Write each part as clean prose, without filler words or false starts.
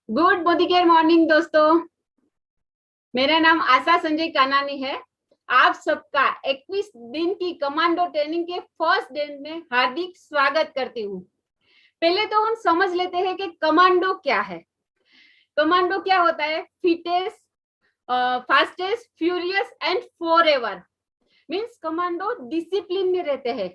Good Modi care morning दोस्तों। मेरा नाम आशा संजय कानानी है। आप सबका 21 दिन की कमांडो ट्रेनिंग के फर्स्ट डे में हार्दिक स्वागत करती हूँ। पहले तो हम समझ लेते हैं कि कमांडो क्या है। कमांडो क्या होता है? Fittest, fastest, furious and forever. Means commando discipline में रहते हैं।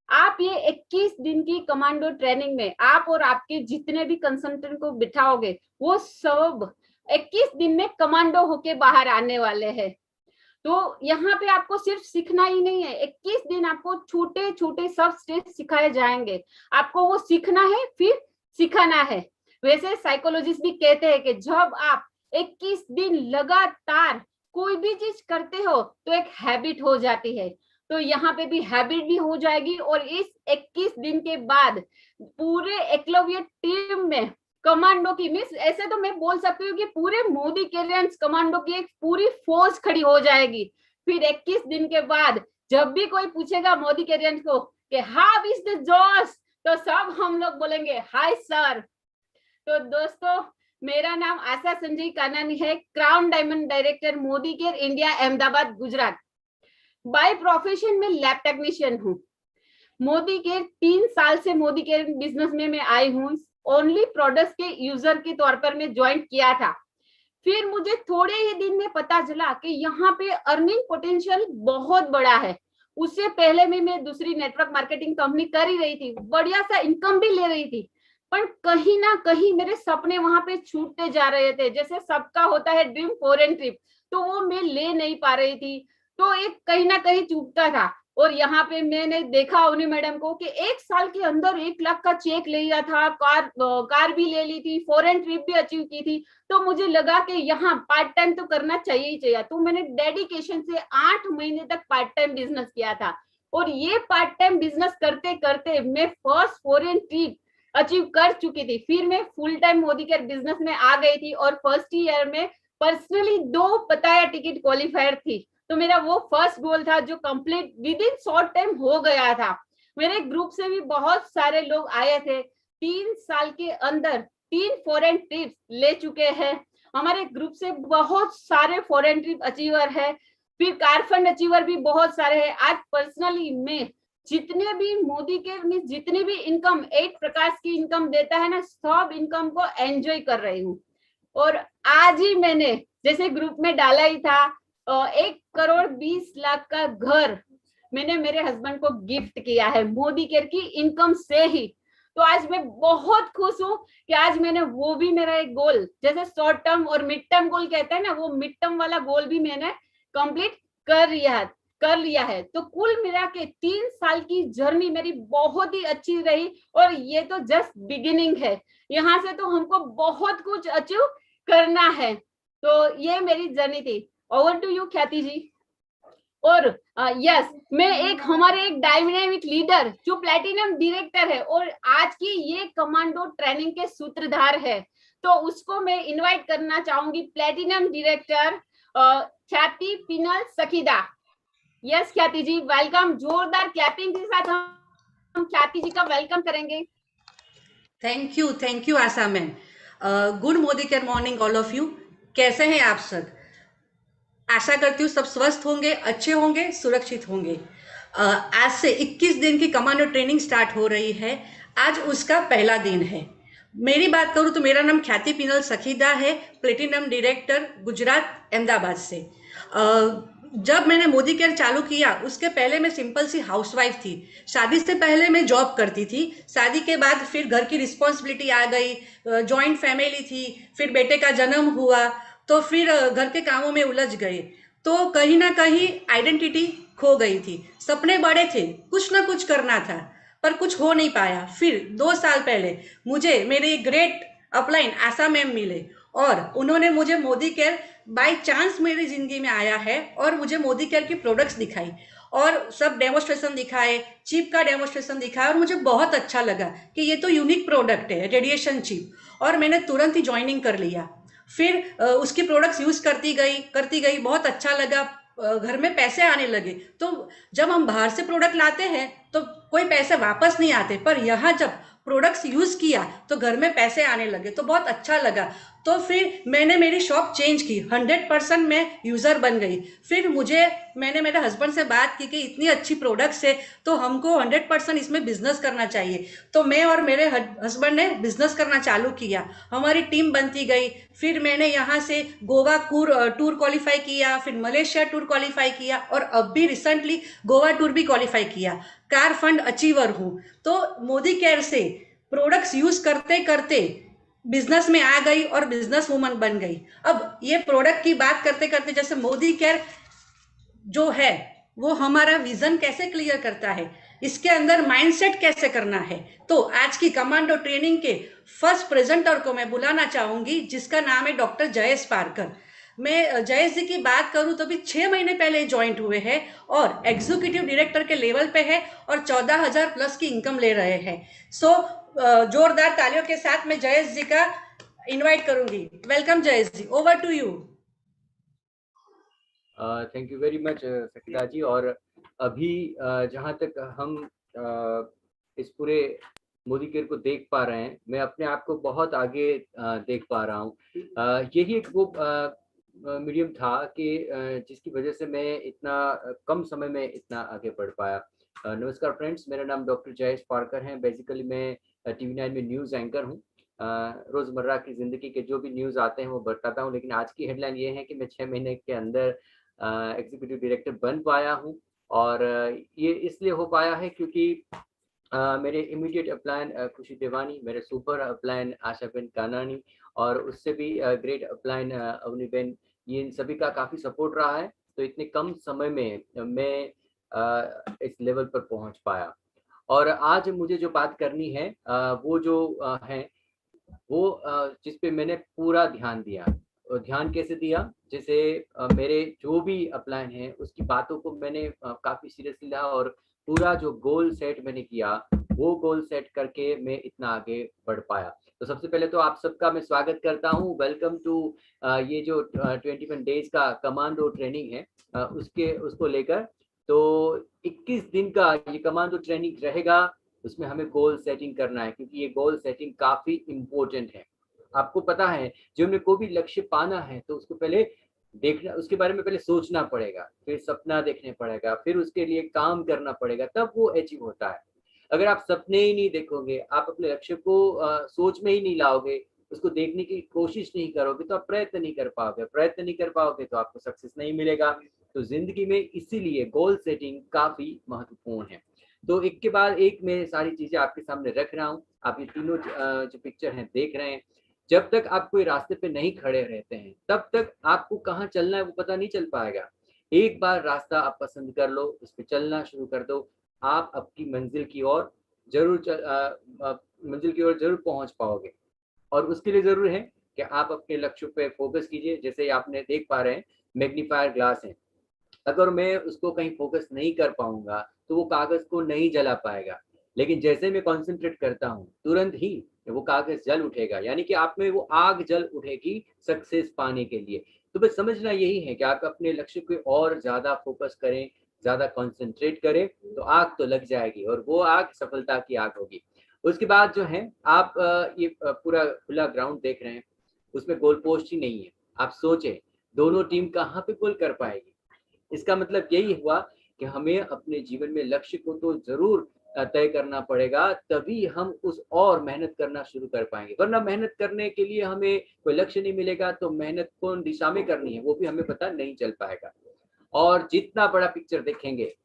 आप ये 21 दिन की कमांडो ट्रेनिंग में आप और आपके जितने भी कंसल्टेंट को बिठाओगे वो सब 21 दिन में कमांडो होके बाहर आने वाले हैं। तो यहाँ पे आपको सिर्फ सीखना ही नहीं है, 21 दिन आपको छोटे छोटे सब स्टेज सिखाए जाएंगे। आपको वो सीखना है फिर सिखाना है। वैसे साइकोलॉजिस्ट भी कहते हैं कि जब आप 21 दिन लगातार कोई भी चीज करते हो तो एक हैबिट हो जाती है। तो यहाँ पे भी हैबिट भी हो जाएगी और इस 21 दिन के बाद पूरे एकलव्य टीम में कमांडो की मिस ऐसे तो मैं बोल सकती हूँ कि पूरे मोदी कैरियर्स कमांडो की एक पूरी फोर्स खड़ी हो जाएगी। फिर 21 दिन के बाद जब भी कोई पूछेगा मोदी कैरियर्स को कि हाउ इज द जोश, तो सब हम लोग बोलेंगे हाय सर। तो दोस्तों, मेरा नाम आशा संजय कानानी है, crown diamond director Modi care India Ahmedabad Gujarat. By profession में लैब टेक्नीशियन हूँ। मोदी केयर 3 साल से मोदी केयर बिजनेस में मैं आई हूँ। ओनली प्रोडक्ट्स के यूजर के तौर पर मैं ज्वाइन किया था। फिर मुझे थोड़े ही दिन में पता चला कि यहाँ पे अर्निंग पोटेंशियल बहुत बड़ा है। उससे पहले में मैं दूसरी नेटवर्क मार्केटिंग कंपनी कर ही रही थी, बढ़िया सा इनकम भी ले रही थी, पर कहीं ना कहीं मेरे सपने वहां पे छूटते जा रहे थे। जैसे सबका होता है ड्रीम फॉरेन ट्रिप, तो वो मैं ले नहीं पा रही थी। तो एक कहीं ना कहीं चूकता था। और यहाँ पे मैंने देखा उन्हीं मैडम को कि 1 साल के अंदर 1 लाख का चेक ले लिया था, कार भी ले ली थी, फॉरेन ट्रिप भी अचीव की थी। तो मुझे लगा कि यहाँ पार्ट टाइम तो करना चाहिए ही चाहिए। तो मैंने डेडिकेशन से 8 महीने तक पार्ट टाइम बिजनेस किया था। और ये पार्ट टाइम बिजनेस करते करते मैं फर्स्ट फॉरेन ट्रिप अचीव कर चुकी थी। फिर मैं full time Modi care business में आ गई थी और फर्स्ट ईयर में पर्सनली 2 पताया टिकट क्वालिफायर थी। तो मेरा वो फर्स्ट गोल था जो complete with in short time हो गया था। मेरे ग्रुप से भी बहुत सारे लोग आए थे। 3 साल के अंदर 3 फॉरेन ट्रिप्स ले चुके हैं। हमारे ग्रुप से बहुत सारे फॉरेन ट्रिप अचीवर है। फिर कार फंड अचीवर भी बहुत सारे हैं। आज पर्सनली मैं जितने भी मोदी के में जितने भी इनकम 8 प्रकार की इनकम देता है ना, सब इनकम को एंजॉय कर रही हूँ। और आज ही मैंने जैसे ग्रुप में डाला ही था 1,20,00,000 का घर मैंने मेरे हस्बैंड को गिफ्ट किया है मोदी केयर की इनकम से ही। तो आज मैं बहुत खुश हूँ कि आज मैंने वो भी मेरा एक गोल, जैसे शॉर्ट टर्म और मिड टर्म गोल कहते हैं ना, वो मिड टर्म वाला गोल भी मैंने कंप्लीट कर लिया है। तो कुल मिला के 3 साल की जर्नी मेरी बहुत ही अच्छी रही और ये तो जस्ट बिगिनिंग है। यहाँ से तो हमको बहुत कुछ अचीव करना है। तो ये मेरी जर्नी थी। ओवर टू यू ख्याति जी। और यस, मैं हमारे एक डायनामिक लीडर जो प्लेटिनम डायरेक्टर है और आज की ये कमांडो ट्रेनिंग के सूत्रधार है, तो उसको मैं इनवाइट करना चाहूंगी, प्लेटिनम डायरेक्टर ख्याति पिनल सखीदा। यस ख्याति जी, वेलकम। जोरदार क्लैपिंग के साथ हम ख्याति जी का वेलकम करेंगे। Thank you Asha ma'am. Good Modi care morning all of you. कैसे हैं आप सब? आशा करती हूँ सब स्वस्थ होंगे, अच्छे होंगे, सुरक्षित होंगे। आज से 21 दिन की कमांडो ट्रेनिंग स्टार्ट हो रही है। आज उसका पहला दिन है। मेरी बात करूँ तो मेरा नाम ख्याति पिनल सखीदा है, प्लेटिनम डायरेक्टर गुजरात अहमदाबाद से। जब मैंने मोदी केयर चालू किया उसके पहले मैं सिंपल सी हाउसवाइफ थी। शादी से पहले मैं जॉब करती थी। शादी के बाद फिर घर की रिस्पॉन्सिबिलिटी आ गई, जॉइंट फैमिली थी, फिर बेटे का जन्म हुआ, तो फिर घर के कामों में उलझ गए। तो कहीं ना कहीं आइडेंटिटी खो गई थी। सपने बड़े थे, कुछ ना कुछ करना था, पर कुछ हो नहीं पाया। फिर 2 साल पहले मुझे मेरे ग्रेट अपलाइन आशा मैम मिले और उन्होंने मुझे मोदी केयर बाय चांस मेरी ज़िंदगी में आया है और मुझे मोदी केयर की प्रोडक्ट्स दिखाई और सब डेमोस्ट्रेशन दिखाए, चिप का डेमोस्ट्रेशन दिखाया और मुझे बहुत अच्छा लगा कि ये तो यूनिक प्रोडक्ट है, रेडिएशन चिप। और मैंने तुरंत ही ज्वाइनिंग कर लिया। फिर उसकी प्रोडक्ट्स यूज़ करती गई, बहुत अच्छा लगा। घर में पैसे आने लगे। तो जब हम बाहर से प्रोडक्ट लाते हैं तो कोई पैसे वापस नहीं आते, पर यहाँ जब प्रोडक्ट्स यूज किया तो घर में पैसे आने लगे, तो बहुत अच्छा लगा। तो फिर मैंने मेरी शॉप चेंज की, 100% मैं यूजर बन गई। फिर मैंने मेरे हस्बैंड से बात की कि इतनी अच्छी प्रोडक्ट्स है तो हमको 100% इसमें बिजनेस करना चाहिए। तो मैं और मेरे हस्बैंड ने बिजनेस करना चालू किया, हमारी टीम बनती गई। फिर मैंने यहाँ से गोवा टूर क्वालिफाई किया, फिर मलेशिया टूर क्वालिफाई किया, और अब भी रिसेंटली गोवा टूर भी क्वालिफाई किया। कार फंड अचीवर हूँ। तो मोदी केयर से प्रोडक्ट्स यूज करते करते बिजनेस में आ गई और बिजनेस वूमन बन गई। अब ये प्रोडक्ट की बात करते करते, जैसे मोदी केयर जो है वो हमारा विजन कैसे क्लियर करता है, इसके अंदर माइंडसेट कैसे करना है, तो आज की कमांडो ट्रेनिंग के फर्स्ट प्रेजेंटर को मैं बुलाना चाहूंगी, जिसका नाम है डॉक्टर जयेश पारकर। मैं जयेश जी की बात करूं तो भी 6 महीने पहले ज्वाइंट हुए हैं और एग्जीक्यूटिव डायरेक्टर के लेवल पे है और 14,000 प्लस की इनकम ले रहे हैं। सो जोरदार तालियों के साथ मैं जयेश जी का इनवाइट करूंगी। Welcome Jayesh ji, over to you. Thank you very much Sakita ji. और अभी जहाँ तक हम इस पूरे मोदी केयर को देख पा रहे हैं, मैं अपने आप को बहुत आगे देख पा रहा हूँ। यही एक वो मीडियम था कि जिसकी वजह से मैं इतना कम समय में इतना आगे बढ़ पाया। नमस्कार फ्रेंड्स, मेरा नाम डॉक्टर जयेश पारकर है। बेसिकली मैं TV9 में न्यूज़ एंकर हूँ। रोज़मर्रा की ज़िंदगी के जो भी न्यूज़ आते हैं वो बताता हूँ, लेकिन आज की हेडलाइन ये है कि मैं 6 महीने के अंदर एग्जीक्यूटिव डायरेक्टर बन पाया हूँ। और ये इसलिए हो पाया है क्योंकि मेरे इमीडिएट अपलाइन खुशी देवानी, मेरे सुपर अपलाइन आशाबेन कानानी, और उससे भी ग्रेट अपलाइन अवनीबेन, ये इन सभी का काफ़ी सपोर्ट रहा है। तो इतने कम समय में मैं इस लेवल पर पहुंच पाया। और आज मुझे जो बात करनी है वो जो है वो जिस पे मैंने पूरा ध्यान दिया। और ध्यान कैसे दिया, जैसे मेरे जो भी अपलाइन है उसकी बातों को मैंने काफ़ी सीरियसली लिया, और पूरा जो गोल सेट मैंने किया वो गोल सेट करके मैं इतना आगे बढ़ पाया। तो सबसे पहले तो आप सबका मैं स्वागत करता हूँ। वेलकम टू ये जो 21 डेज का कमांडो ट्रेनिंग है, उसको लेकर। तो 21 दिन का ये कमांडो ट्रेनिंग रहेगा। उसमें हमें गोल सेटिंग करना है, क्योंकि ये गोल सेटिंग काफ़ी इम्पोर्टेंट है। आपको पता है, जो हमें कोई भी लक्ष्य पाना है तो उसको पहले देखना, उसके बारे में पहले सोचना पड़ेगा, फिर सपना देखने पड़ेगा, फिर उसके लिए काम करना पड़ेगा, तब वो अचीव होता है। अगर आप सपने ही नहीं देखोगे, आप अपने लक्ष्य को सोच में ही नहीं लाओगे, उसको देखने की कोशिश नहीं करोगे, तो आप प्रयत्न नहीं कर पाओगे। प्रयत्न नहीं कर पाओगे तो आपको सक्सेस नहीं मिलेगा। तो जिंदगी में इसीलिए गोल सेटिंग काफी महत्वपूर्ण है। तो एक के बाद एक मैं सारी चीजें आपके सामने रख रहा हूँ। आप ये तीनों जो पिक्चर हैं देख रहे हैं। जब तक आप कोई रास्ते पे नहीं खड़े रहते हैं तब तक आपको कहाँ चलना है वो पता नहीं चल पाएगा। एक बार रास्ता आप पसंद कर लो, उस पर चलना शुरू कर दो, आप आपकी मंजिल की ओर जरूर पहुंच पाओगे। और उसके लिए जरूर है कि आप अपने लक्ष्य पे फोकस कीजिए। जैसे आप देख पा रहे हैं, मैग्नीफायर ग्लास है। अगर मैं उसको कहीं फोकस नहीं कर पाऊंगा तो वो कागज को नहीं जला पाएगा, लेकिन जैसे मैं कंसंट्रेट करता हूँ तुरंत ही वो कागज जल उठेगा। यानी कि आप में वो आग जल उठेगी सक्सेस पाने के लिए। तो बस समझना यही है कि आप अपने लक्ष्य पे और ज्यादा फोकस करें, ज्यादा कंसंट्रेट करें, तो आग तो लग जाएगी, और वो आग सफलता की आग होगी। उसके बाद जो है, आप ये पूरा खुला ग्राउंड देख रहे हैं, उसमें गोल पोस्ट ही नहीं है। आप सोचे दोनों टीम कहाँ पे गोल कर पाएगी। इसका मतलब यही हुआ कि हमें अपने जीवन में लक्ष्य को तो जरूर तय करना पड़ेगा, तभी हम उस और मेहनत करना शुरू कर पाएंगे। वरना मेहनत करने के लिए हमें कोई लक्ष्य नहीं मिलेगा तो मेहनत कौन दिशा में करनी है वो भी हमें पता नहीं चल पाएगा। और जितना बड़ा पिक्चर देखेंगे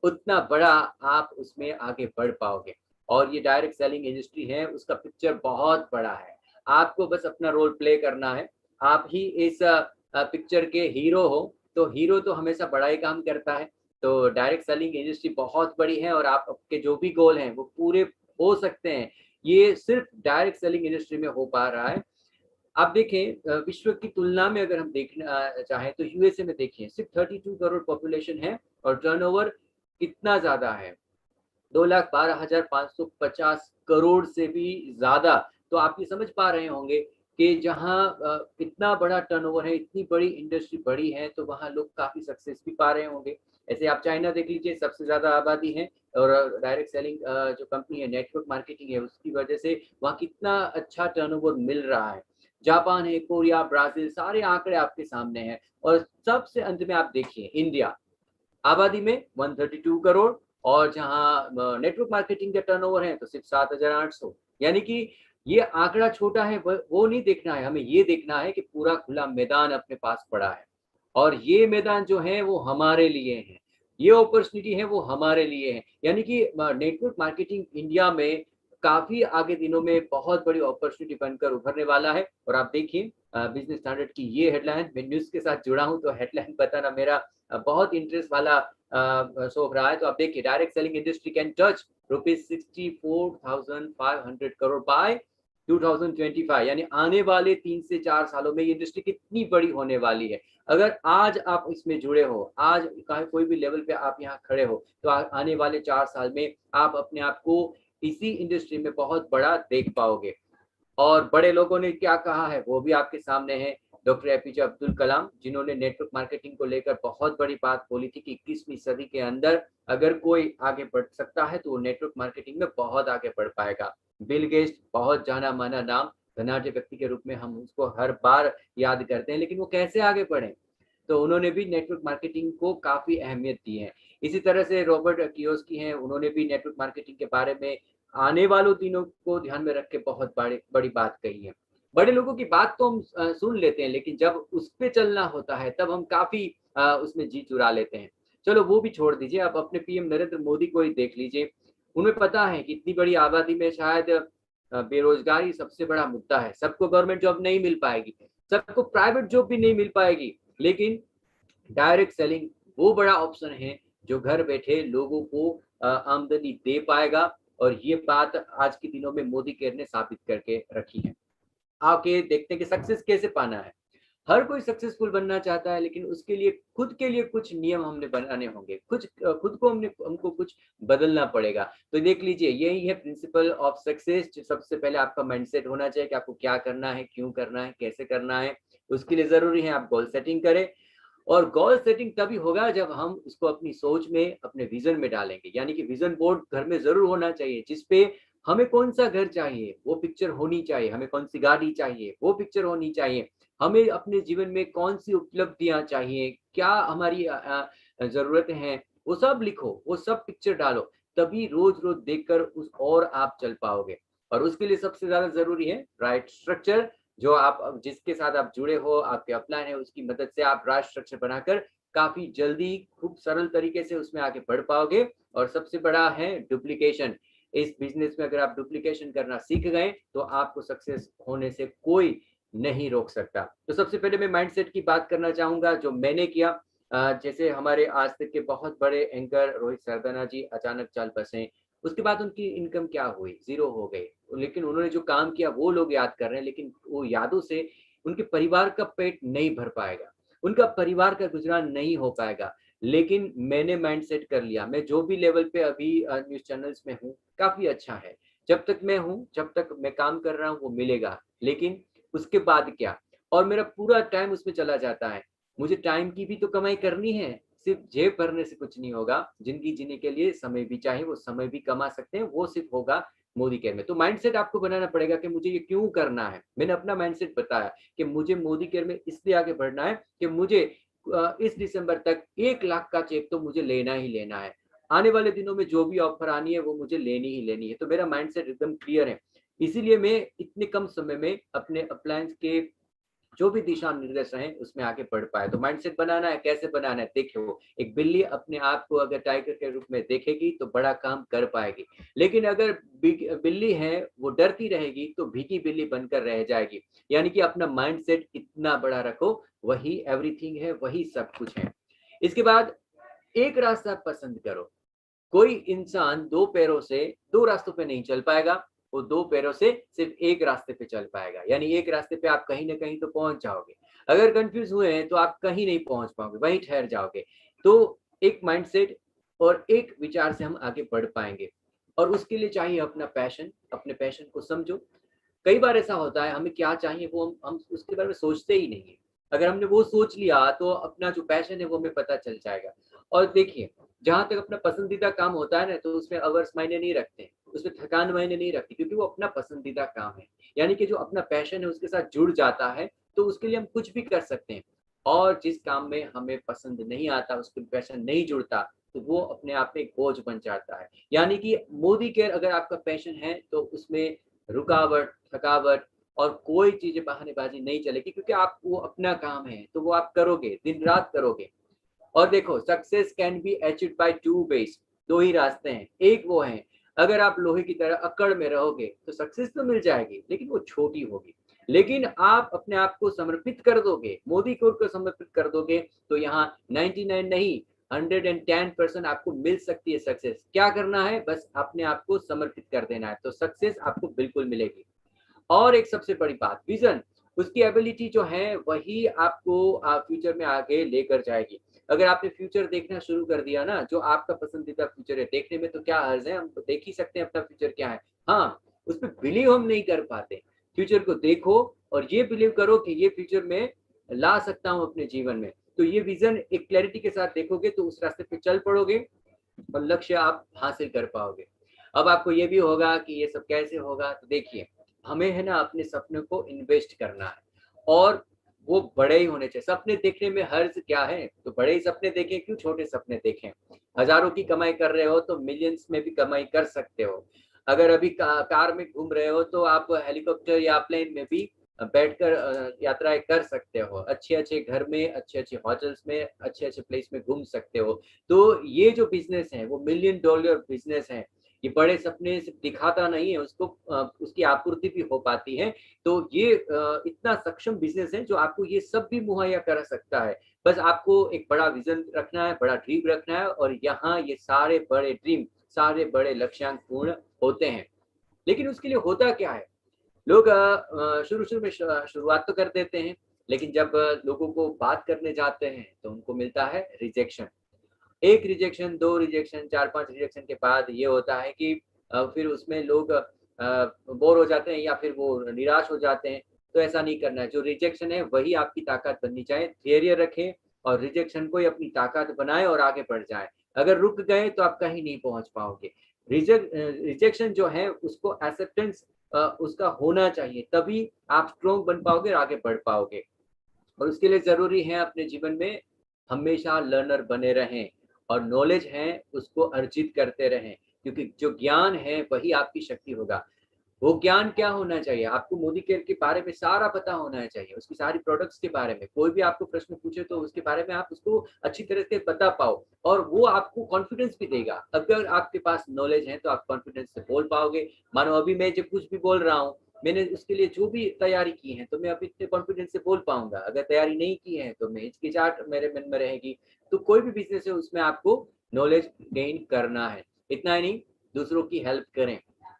उतना बड़ा आप उसमें आगे बढ़ पाओगे। और ये डायरेक्ट सेलिंग इंडस्ट्री है, उसका पिक्चर बहुत बड़ा है। आपको बस अपना रोल प्ले करना है। आप ही इस पिक्चर के हीरो हो। तो हीरो तो हमेशा बड़ा ही काम करता है। तो डायरेक्ट सेलिंग इंडस्ट्री बहुत बड़ी है, और आपके जो भी गोल हैं वो पूरे हो सकते हैं। ये सिर्फ डायरेक्ट सेलिंग इंडस्ट्री में हो पा रहा है। आप देखें, विश्व की तुलना में अगर हम देखना चाहें तो यूएसए में देखिए, सिर्फ 32 करोड़ पॉपुलेशन है और टर्नओवर कितना ज्यादा है, 2,12,550 करोड़ से भी ज्यादा। तो आप ये समझ पा रहे होंगे कि जहाँ इतना बड़ा टर्नओवर है, इतनी बड़ी इंडस्ट्री बड़ी है, तो वहाँ लोग काफी सक्सेस भी पा रहे होंगे। ऐसे आप चाइना देख लीजिए, सबसे ज्यादा आबादी है और डायरेक्ट सेलिंग जो कंपनी है, नेटवर्क मार्केटिंग है, उसकी वजह से वहाँ कितना अच्छा टर्नओवर मिल रहा है। जापान है, कोरिया, ब्राजील, सारे आंकड़े आपके सामने हैं। और सबसे अंत में आप देखिए इंडिया, आबादी में 132 करोड़ और जहां नेटवर्क मार्केटिंग का टर्नओवर है तो सिर्फ 7,800। यानी कि ये आंकड़ा छोटा है, वो नहीं देखना है, हमें ये देखना है कि पूरा खुला मैदान अपने पास पड़ा है और ये मैदान जो है वो हमारे लिए है, ये अपॉर्चुनिटी है वो हमारे लिए है। यानी कि नेटवर्क मार्केटिंग इंडिया में काफी आगे दिनों में बहुत बड़ी अपॉर्चुनिटी बनकर उभरने वाला है। और आप देखिए बिजनेस स्टैंडर्ड की ये हेडलाइन, मैं न्यूज के साथ जुड़ा हूं तो हेडलाइन बताना मेरा बहुत इंटरेस्ट वाला शौक रहा है। तो आप देखिए, direct selling industry can touch ₹64,500 crore by 2025। यानी आने वाले 3 से 4 सालों में ये इंडस्ट्री कितनी बड़ी होने वाली है। अगर आज आप इसमें जुड़े हो, आज कोई भी लेवल पे आप यहाँ खड़े हो, तो आने वाले 4 साल में आप अपने आप को इसी इंडस्ट्री में बहुत बड़ा देख पाओगे। और बड़े लोगों ने क्या कहा है वो भी आपके सामने है। डॉक्टर एपीजे अब्दुल कलाम, जिन्होंने नेटवर्क मार्केटिंग को लेकर बहुत बड़ी बात बोली थी कि 21वीं सदी के अंदर अगर कोई आगे बढ़ सकता है तो वो नेटवर्क मार्केटिंग में बहुत आगे बढ़ पाएगा। बिल गेट्स, बहुत जाना माना नाम, धनाढ्य व्यक्ति के रूप में हम उसको हर बार याद करते हैं, लेकिन वो कैसे आगे बढ़े, तो उन्होंने भी नेटवर्क मार्केटिंग को काफी अहमियत दी है। इसी तरह से रॉबर्ट कियोस्की हैं, उन्होंने भी नेटवर्क मार्केटिंग के बारे में आने वालों दिनों को ध्यान में रख के बहुत बड़ी बात कही है। बड़े लोगों की बात तो हम सुन लेते हैं, लेकिन जब उस पे चलना होता है तब हम काफी उसमें जी चुरा लेते हैं। चलो वो भी छोड़ दीजिए, आप अपने पीएम नरेंद्र मोदी को ही देख लीजिए। उन्हें पता है कि इतनी बड़ी आबादी में शायद बेरोजगारी सबसे बड़ा मुद्दा है। सबको गवर्नमेंट जॉब नहीं मिल पाएगी, सबको प्राइवेट जॉब भी नहीं मिल पाएगी, लेकिन डायरेक्ट सेलिंग वो बड़ा ऑप्शन है जो घर बैठे लोगों को आमदनी दे पाएगा। और ये बात आज के दिनों में मोदी केयर ने साबित करके रखी है। आके देखते हैं कि सक्सेस कैसे पाना है। हर कोई सक्सेसफुल बनना चाहता है, लेकिन उसके लिए खुद के लिए कुछ नियम हमने बनाने होंगे, कुछ खुद को हमको कुछ बदलना पड़ेगा। तो देख लीजिए, यही है प्रिंसिपल ऑफ सक्सेस। सबसे पहले आपका माइंडसेट होना चाहिए कि आपको क्या करना है, क्यों करना है, कैसे करना है। उसके लिए जरूरी है आप गोल सेटिंग करें। और गोल सेटिंग तभी होगा जब हम उसको अपनी सोच में, अपने विजन में डालेंगे। यानी कि विजन बोर्ड घर में जरूर होना चाहिए, जिसपे हमें कौन सा घर चाहिए वो पिक्चर होनी चाहिए, हमें कौन सी गाड़ी चाहिए वो पिक्चर होनी चाहिए, हमें अपने जीवन में कौन सी उपलब्धियां चाहिए, क्या हमारी जरूरतें हैं, वो सब लिखो, वो सब पिक्चर डालो। तभी रोज रोज देखकर उस और आप चल पाओगे। और उसके लिए सबसे ज्यादा जरूरी है राइट स्ट्रक्चर। जो आप जिसके साथ आप जुड़े हो, आपके अपलाइन है, उसकी मदद से आप राइट स्ट्रक्चर बनाकर काफी जल्दी खूब सरल तरीके से उसमें आगे बढ़ पाओगे। और सबसे बड़ा है डुप्लीकेशन। इस बिजनेस में अगर आप डुप्लीकेशन करना सीख गए तो आपको सक्सेस होने से कोई नहीं रोक सकता। तो सबसे पहले मैं माइंडसेट की बात करना चाहूंगा जो मैंने किया। जैसे हमारे आज तक के बहुत बड़े एंकर रोहित सरदाना जी अचानक चाल बसे, उसके बाद उनकी इनकम क्या हुई, जीरो हो गई। लेकिन उन्होंने जो काम किया वो लोग याद कर रहे हैं, लेकिन वो यादों से उनके परिवार का पेट नहीं भर पाएगा, उनका परिवार का गुजरान नहीं हो पाएगा। लेकिन मैंने माइंडसेट कर लिया, मैं जो भी लेवल पे अभी न्यूज चैनल्स में हूँ काफी अच्छा है। जब तक मैं हूँ, जब तक मैं काम कर रहा हूँ वो मिलेगा, लेकिन उसके बाद क्या। और मेरा पूरा टाइम उसमें चला जाता है। मुझे टाइम की भी तो कमाई करनी है, सिर्फ जेब भरने से कुछ नहीं होगा। जिंदगी जीने के लिए समय भी चाहिए, वो समय भी कमा सकते हैं, वो सिर्फ होगा मोदी केयर में। तो माइंडसेट आपको बनाना पड़ेगा कि मुझे ये क्यों करना है। मैंने अपना माइंडसेट बताया कि मुझे मोदी केयर में इसलिए आगे बढ़ना है कि मुझे इस दिसंबर तक 1 लाख का चेक तो मुझे लेना ही लेना है। आने वाले दिनों में जो भी ऑफर आनी है वो मुझे लेनी ही लेनी है। तो मेरा माइंडसेट एकदम क्लियर है। इसीलिए मैं इतने कम समय में अपने अप्लायंस के जो भी दिशा निर्देश हैं उसमें आगे बढ़ पाए। तो माइंडसेट बनाना है, कैसे बनाना है देखो। एक बिल्ली अपने आप को अगर टाइगर के रूप में देखेगी तो बड़ा काम कर पाएगी, लेकिन अगर बिल्ली है वो डरती रहेगी तो भीगी बिल्ली बनकर रह जाएगी। यानी कि अपना माइंडसेट इतना बड़ा रखो, वही एवरीथिंग है, वही सब कुछ है। इसके बाद एक रास्ता पसंद करो। कोई इंसान दो पैरों से दो रास्तों पे नहीं चल पाएगा, वो दो पैरों से सिर्फ एक रास्ते पे चल पाएगा। यानी एक रास्ते पे आप कहीं ना कहीं तो पहुंच जाओगे। अगर कंफ्यूज हुए हैं तो आप कहीं नहीं पहुंच पाओगे, वहीं ठहर जाओगे। तो एक माइंडसेट और एक विचार से हम आगे बढ़ पाएंगे। और उसके लिए चाहिए अपना पैशन। अपने पैशन को समझो। कई बार ऐसा होता है हमें क्या चाहिए वो हम उसके बारे में सोचते ही नहीं है। अगर हमने वो सोच लिया तो अपना जो पैशन है वो हमें पता चल जाएगा। और देखिए, जहां तक अपना पसंदीदा काम होता है ना, तो उसमें आवर्स मायने नहीं रखते, उसमें थकान मायने नहीं रखती, क्योंकि वो अपना पसंदीदा काम है। यानी कि जो अपना पैशन है उसके साथ जुड़ जाता है, तो उसके लिए हम कुछ भी कर सकते हैं। और जिस काम में हमें पसंद नहीं आता, उसके पैशन नहीं जुड़ता, तो वो अपने आप में एक बोझ बन जाता है। यानी कि मोदी केयर अगर आपका पैशन है, तो उसमें रुकावट, थकावट और कोई चीजें बहानेबाजी नहीं चलेगी, क्योंकि आप वो अपना काम है, तो वो आप करोगे, दिन रात करोगे। और देखो, success can be achieved by two ways, दो ही रास्ते हैं। एक वो है, अगर आप लोहे की तरह अकड़ में रहोगे तो सक्सेस तो मिल जाएगी, लेकिन वो छोटी होगी। लेकिन आप अपने आप को समर्पित कर दोगे, मोदी को समर्पित कर दोगे, तो यहाँ 99 नहीं 110% आपको मिल सकती है सक्सेस। क्या करना है, बस अपने आप को समर्पित कर देना है, तो सक्सेस आपको बिल्कुल मिलेगी। और एक सबसे बड़ी बात, विजन, उसकी एबिलिटी जो है वही आपको फ्यूचर में आगे लेकर जाएगी। अगर आपने फ्यूचर देखना शुरू कर दिया ना, जो आपका पसंदीदा फ्यूचर है, देखने में तो क्या हर्ज है, हम तो देख ही सकते हैं अपना फ्यूचर क्या है। हाँ, उस पर बिलीव हम नहीं कर पाते। फ्यूचर को देखो और ये बिलीव करो कि ये फ्यूचर में ला सकता हूँ अपने जीवन में। तो ये विजन एक क्लैरिटी के साथ देखोगे तो उस रास्ते पे चल पड़ोगे और लक्ष्य आप हासिल कर पाओगे। अब आपको ये भी होगा कि ये सब कैसे होगा, तो देखिए, हमें है ना अपने सपने को इन्वेस्ट करना है, और वो बड़े ही होने चाहिए। सपने देखने में हर्ज क्या है, तो बड़े ही सपने देखें, क्यों छोटे सपने देखें। हजारों की कमाई कर रहे हो तो मिलियंस में भी कमाई कर सकते हो। अगर अभी कार में घूम रहे हो तो आप हेलीकॉप्टर या प्लेन में भी बैठकर यात्राएं कर सकते हो। अच्छे अच्छे घर में, अच्छे अच्छे होटल्स में, अच्छे अच्छे प्लेस में घूम सकते हो। तो ये जो बिजनेस है वो $1,000,000 बिजनेस है। ये बड़े सपने सिर्फ दिखाता नहीं है, उसको उसकी आपूर्ति भी हो पाती है। तो ये इतना सक्षम बिजनेस है जो आपको ये सब भी मुहैया करा सकता है। बस आपको एक बड़ा विजन रखना है, बड़ा ड्रीम रखना है, और यहाँ ये सारे बड़े ड्रीम, सारे बड़े लक्ष्यांक पूर्ण होते हैं। लेकिन उसके लिए होता क्या है, लोग शुरू-शुरू में शुरुआत तो कर देते हैं, लेकिन जब लोगों को बात करने जाते हैं तो उनको मिलता है रिजेक्शन। 1 रिजेक्शन, 2 रिजेक्शन, 4-5 रिजेक्शन के बाद ये होता है कि फिर उसमें लोग बोर हो जाते हैं या फिर वो निराश हो जाते हैं। तो ऐसा नहीं करना है, जो रिजेक्शन है वही आपकी ताकत बननी चाहिए। धैर्य रखें और रिजेक्शन को ही अपनी ताकत बनाएँ और आगे बढ़ जाएँ। अगर रुक गए तो आप कहीं नहीं पहुँच पाओगे। रिजेक्शन जो है उसको एक्सेप्टेंस उसका होना चाहिए, तभी आप स्ट्रॉन्ग बन पाओगे और आगे बढ़ पाओगे। और उसके लिए ज़रूरी है अपने जीवन में हमेशा लर्नर बने रहें, और नॉलेज है उसको अर्जित करते रहें, क्योंकि जो ज्ञान है वही आपकी शक्ति होगा। वो ज्ञान क्या होना चाहिए, आपको मोदी केयर के बारे में सारा पता होना चाहिए, उसकी सारी प्रोडक्ट्स के बारे में। कोई भी आपको प्रश्न पूछे तो उसके बारे में आप उसको अच्छी तरह से बता पाओ, और वो आपको कॉन्फिडेंस भी देगा। अगर आपके पास नॉलेज है तो आप कॉन्फिडेंस से बोल पाओगे। मानो अभी मैं जब कुछ भी बोल रहा हूँ, मैंने उसके लिए जो भी तैयारी की है, तो मैं अभी इतने कॉन्फिडेंस से बोल पाऊंगा। अगर तैयारी नहीं की है तो मैं हिचकिचाहट मेरे मन में रहेगी। तो कोई भी बिजनेस है उसमें आपको नॉलेज गेन करना है। इतना ही नहीं, दूसरों की हेल्प करें।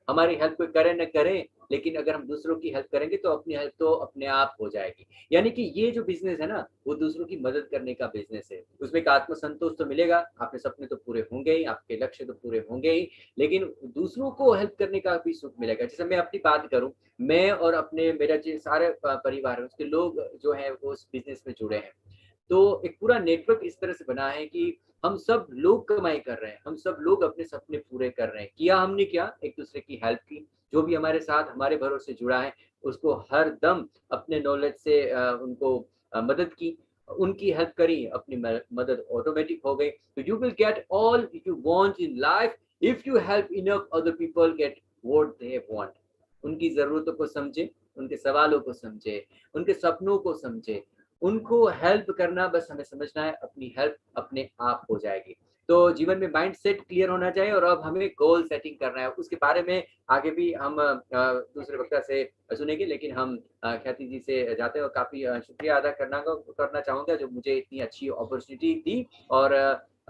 हमारी हेल्प कोई करे न करे, लेकिन अगर हम दूसरों की हेल्प करेंगे तो अपनी हेल्प तो अपने आप हो जाएगी। यानी कि ये जो बिजनेस है ना, वो दूसरों की मदद करने का बिजनेस है। उसमें एक आत्मसंतोष तो मिलेगा, आपके सपने तो पूरे होंगे ही, आपके लक्ष्य तो पूरे होंगे ही, लेकिन दूसरों को हेल्प करने का भी सुख मिलेगा। जैसे मैं अपनी बात करूं, मैं और अपने मेरा जो सारे परिवार है उसके लोग जो है वो उस बिजनेस में जुड़े हैं। तो एक पूरा नेटवर्क इस तरह से बना है कि हम सब लोग कमाई कर रहे हैं, हम सब लोग अपने सपने पूरे कर रहे हैं। किया हमने क्या, एक दूसरे की हेल्प की। जो भी हमारे साथ हमारे भरोसे जुड़ा है उसको हर दम अपने नॉलेज से उनको मदद की, उनकी हेल्प करी, अपनी मदद ऑटोमेटिक हो गई। तो you will get all you want in life if you help enough other people get what they want. उनकी ज़रूरतों को समझे, उनके सवालों को समझे, उनके सपनों को समझे, उनको हेल्प करना, बस हमें समझना है अपनी हेल्प अपने आप हो जाएगी। तो जीवन में माइंड सेट क्लियर होना चाहिए, और अब हमें गोल सेटिंग करना है। उसके बारे में आगे भी हम दूसरे वक्ता से सुनेंगे, लेकिन हम ख्याति जी से जाते हैं और काफ़ी शुक्रिया अदा करना चाहूँगा जो मुझे इतनी अच्छी अपॉर्चुनिटी दी। और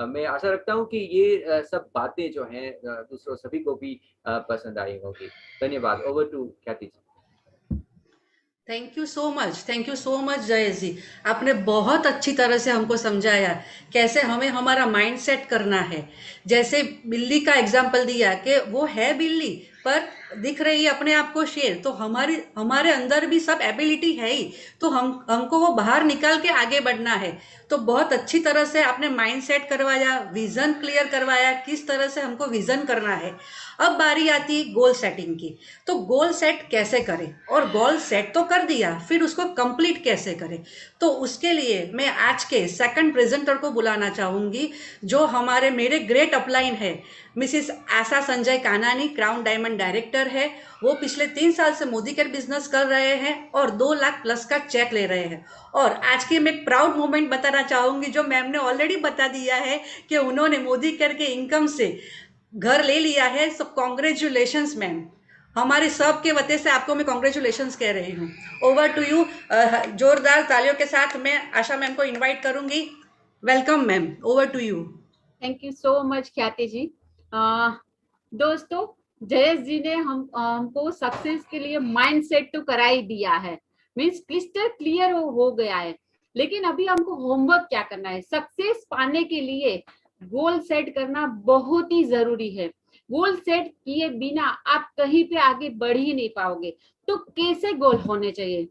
मैं आशा रखता हूँ कि ये सब बातें जो हैं दूसरों सभी को भी पसंद आई होगी। धन्यवाद। Over to Khyati ji. Thank you so much Jayesh ji. आपने बहुत अच्छी तरह से हमको समझाया कैसे हमें हमारा माइंड सेट करना है। जैसे बिल्ली का एग्जाम्पल दिया कि वो है बिल्ली, पर दिख रही है अपने आप को शेर, तो हमारे अंदर भी सब एबिलिटी है ही, तो हमको वो बाहर निकाल के आगे बढ़ना है। तो बहुत अच्छी तरह से आपने माइंड सेट करवाया, विजन क्लियर करवाया, किस तरह से हमको विजन करना है। अब बारी आती है गोल सेटिंग की। तो गोल सेट कैसे करें, और गोल सेट तो कर दिया, फिर उसको कंप्लीट कैसे करें। तो उसके लिए मैं आज के सेकंड प्रेजेंटर को बुलाना चाहूंगी, जो मेरे ग्रेट अपलाइन है, Mrs Asha Sanjay Kanani, crown diamond director है। वो पिछले 3 साल से मोदी केयर बिजनेस कर रहे हैं और 2 लाख प्लस का चेक ले रहे हैं। और आज के मैं प्राउड मोमेंट बताना चाहूंगी, जो मैम ने ऑलरेडी बता दिया है कि उन्होंने मोदी केयर के इनकम से घर ले लिया है। सो कॉन्ग्रेचुलेशंस मैम, हमारे सब के वजह से आपको मैं कॉन्ग्रेचुलेशंस कह रही हूँ। Over to you. जोरदार तालियों के साथ मैं आशा मैम को इनवाइट करूंगी। Welcome ma'am, over to you. Thank you so much Khyati ji. दोस्तों, जयेश जी ने हमको सक्सेस के लिए माइंड सेट तो करा ही दिया है, मीन्स क्रिस्टल क्लियर हो गया है। लेकिन अभी हमको होमवर्क क्या करना है। सक्सेस पाने के लिए गोल सेट करना बहुत ही जरूरी है। गोल सेट किए बिना आप कहीं पे आगे बढ़ ही नहीं पाओगे। तो कैसे गोल होने चाहिए?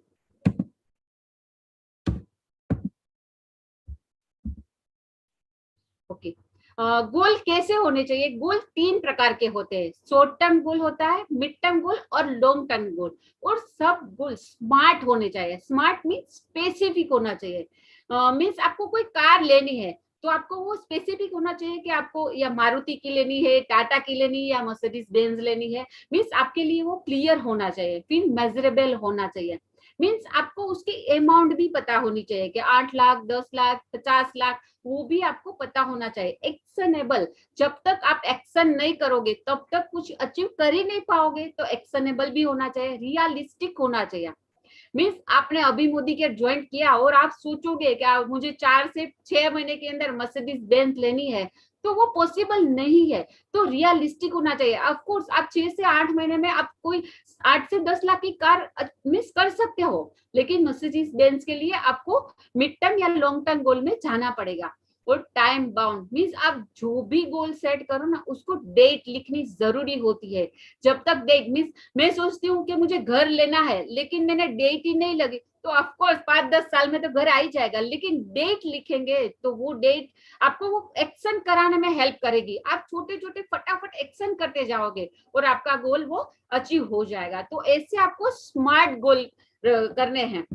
ओके, गोल कैसे होने चाहिए? गोल 3 प्रकार के होते हैं। शॉर्ट टर्म गोल होता है, मिड टर्म गोल और लॉन्ग टर्म गोल। और सब गोल स्मार्ट होने चाहिए। स्मार्ट मीन्स स्पेसिफिक होना चाहिए। मीन्स आपको कोई कार लेनी है तो आपको वो स्पेसिफिक होना चाहिए कि आपको या मारुति की लेनी है, टाटा की लेनी है, या मर्सिडीज बेंज लेनी है। मीन्स आपके लिए वो क्लियर होना चाहिए, फिर मेजरेबल होना चाहिए। मीन्स आपको उसकी अमाउंट भी पता होनी चाहिए कि 8 लाख, 10 लाख, 50 लाख, वो भी आपको पता होना चाहिए। एक्शनेबल, जब तक आप एक्शन नहीं करोगे तब तक कुछ अचीव कर ही नहीं पाओगे। तो एक्शनेबल भी होना चाहिए, रियलिस्टिक होना चाहिए। मीन्स आपने अभी मोदी केयर ज्वाइन किया और आप सोचोगे कि मुझे 4 से 6 महीने के अंदर मर्सिडीज बेंज लेनी है, तो वो पॉसिबल नहीं है। तो रियलिस्टिक होना चाहिए। ऑफ कोर्स आप 6 से 8 महीने में आप कोई 8 से 10 लाख की कार मिस कर सकते हो, लेकिन मर्सिडीज बेंज के लिए आपको मिड टर्म या लॉन्ग टर्म गोल में जाना पड़ेगा। और टाइम बाउंड मीन्स आप जो भी गोल सेट करो ना, उसको डेट लिखनी जरूरी होती है। जब तक डेट मीन्स मैं सोचती हूँ कि मुझे घर लेना है, लेकिन मैंने डेट ही नहीं लगी, तो ऑफकोर्स 5-10 साल में तो घर आ ही जाएगा। लेकिन डेट लिखेंगे तो वो डेट आपको वो एक्शन कराने में हेल्प करेगी। आप छोटे छोटे फटाफट एक्शन करते जाओगे और आपका गोल वो अचीव हो जाएगा। तो ऐसे आपको स्मार्ट गोल करने हैं।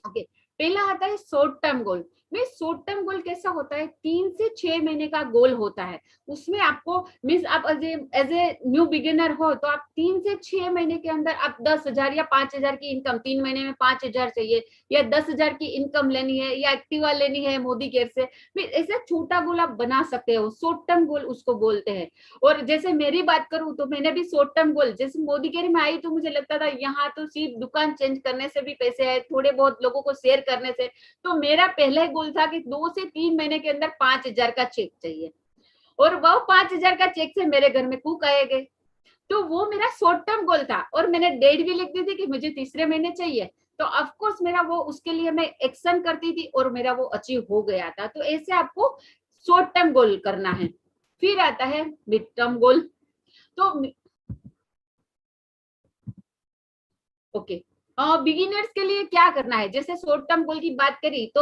ओके, पहला आता है शॉर्ट टर्म गोल। में शॉर्ट टर्म गोल कैसा होता है? 3 से 6 महीने का गोल होता है। उसमें आपको मीन्स आप एज ए न्यू बिगिनर हो तो आप 3 से 6 महीने के अंदर आप 10,000 या 5,000 की इनकम, 3 महीने में 5,000 चाहिए, या 10,000 की इनकम लेनी है, या एक्टिवा लेनी है मोदी केयर से। ऐसा छोटा गोल आप बना सकते हो, शॉर्ट टर्म गोल उसको बोलते हैं। और जैसे मेरी बात करूं तो मैंने भी शॉर्ट टर्म गोल, जैसे मोदी केयर में आई तो मुझे लगता था यहाँ तो सिर्फ दुकान चेंज करने से भी पैसे है, थोड़े बहुत लोगों को शेयर करने से। तो मेरा पहला गोल था कि 2 से 3 महीने के अंदर 5,000 का चेक चाहिए, और वह 5,000 का चेक से मेरे घर में कुक आएंगे। तो वो मेरा शॉर्ट टर्म गोल था, और मैंने डेट भी लिख दी थी कि मुझे तीसरे महीने चाहिए। तो ऑफ कोर्स मेरा वो, उसके लिए मैं एक्शन करती थी और मेरा वो अचीव हो गया था। तो ऐसे आपको शॉर्ट टर्म गोल करना है। फिर आता है मिड टर्म गोल। तो ओके, बिगिनर्स के लिए क्या करना है? जैसे शॉर्ट टर्म गोल की बात करी तो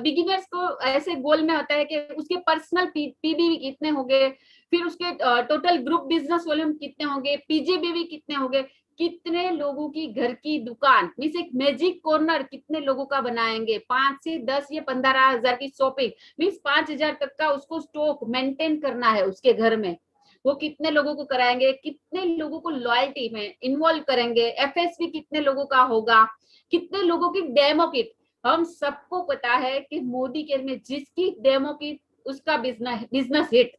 बिगिनर्स को ऐसे गोल में होता है कि उसके पर्सनल पीबीवी कितने होंगे, फिर उसके टोटल ग्रुप बिजनेस वॉल्यूम कितने होंगे, पीजीबीवी कितने होंगे, कितने लोगों की घर की दुकान मीन्स एक मैजिक कॉर्नर कितने लोगों का बनाएंगे, 5 से 10 या 15,000 की शॉपिंग मीन्स 5,000 तक का उसको स्टॉक मेंटेन करना है उसके घर में, वो कितने लोगों को कराएंगे, कितने लोगों को लॉयल्टी में इन्वॉल्व करेंगे, एफएसपी कितने लोगों का होगा, कितने लोगों की डेमो किट। हम सबको पता है कि मोदी केयर में जिसकी डेमो किट उसका बिजनेस हिट,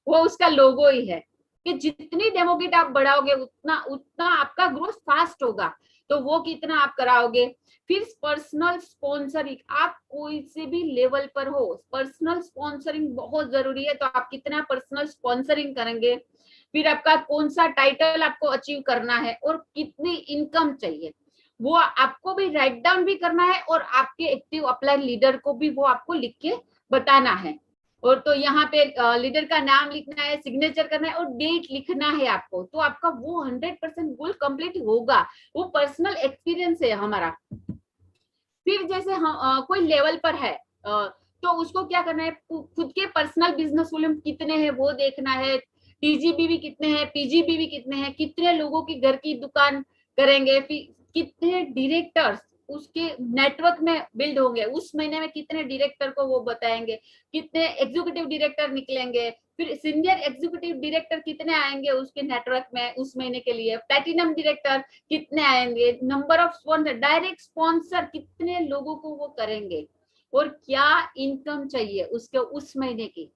वो उसका लोगो ही है कि जितनी डेमो किट आप बढ़ाओगे उतना उतना आपका ग्रोथ फास्ट होगा। तो वो कितना आप कराओगे। फिर पर्सनल स्पॉन्सरिंग, आप कोई से भी लेवल पर हो, पर्सनल स्पॉन्सरिंग बहुत जरूरी है। तो आप कितना पर्सनल स्पॉन्सरिंग करेंगे, फिर आपका कौन सा टाइटल आपको अचीव करना है, और कितनी इनकम चाहिए, वो आपको भी राइट डाउन भी करना है, और आपके एक्टिव अपलाइन लीडर को भी वो आपको लिख के बताना है। और तो यहाँ पे लीडर का नाम लिखना है, सिग्नेचर करना है और डेट लिखना है आपको, तो आपका वो 100% गोल कंप्लीट होगा। वो पर्सनल एक्सपीरियंस है हमारा। फिर जैसे हम कोई लेवल पर है तो उसको क्या करना है, खुद के पर्सनल बिजनेस वॉल्यूम कितने हैं वो देखना है, टीजीबीवी कितने हैं, पीजीबीवी कितने हैं, कितने लोगों की घर की दुकान करेंगे, फिर कितने डायरेक्टर्स उसके नेटवर्क में बिल्ड होंगे, उस महीने में कितने डायरेक्टर को वो बताएंगे, कितने एग्जीक्यूटिव डायरेक्टर निकलेंगे, फिर सीनियर एग्जीक्यूटिव डायरेक्टर कितने आएंगे उसके नेटवर्क में उस महीने के लिए, प्लैटिनम डायरेक्टर कितने आएंगे, number of sponsor, direct sponsor कितने लोगों को वो करेंगे, और क्या इनकम चाहिए उसके उस महीने की,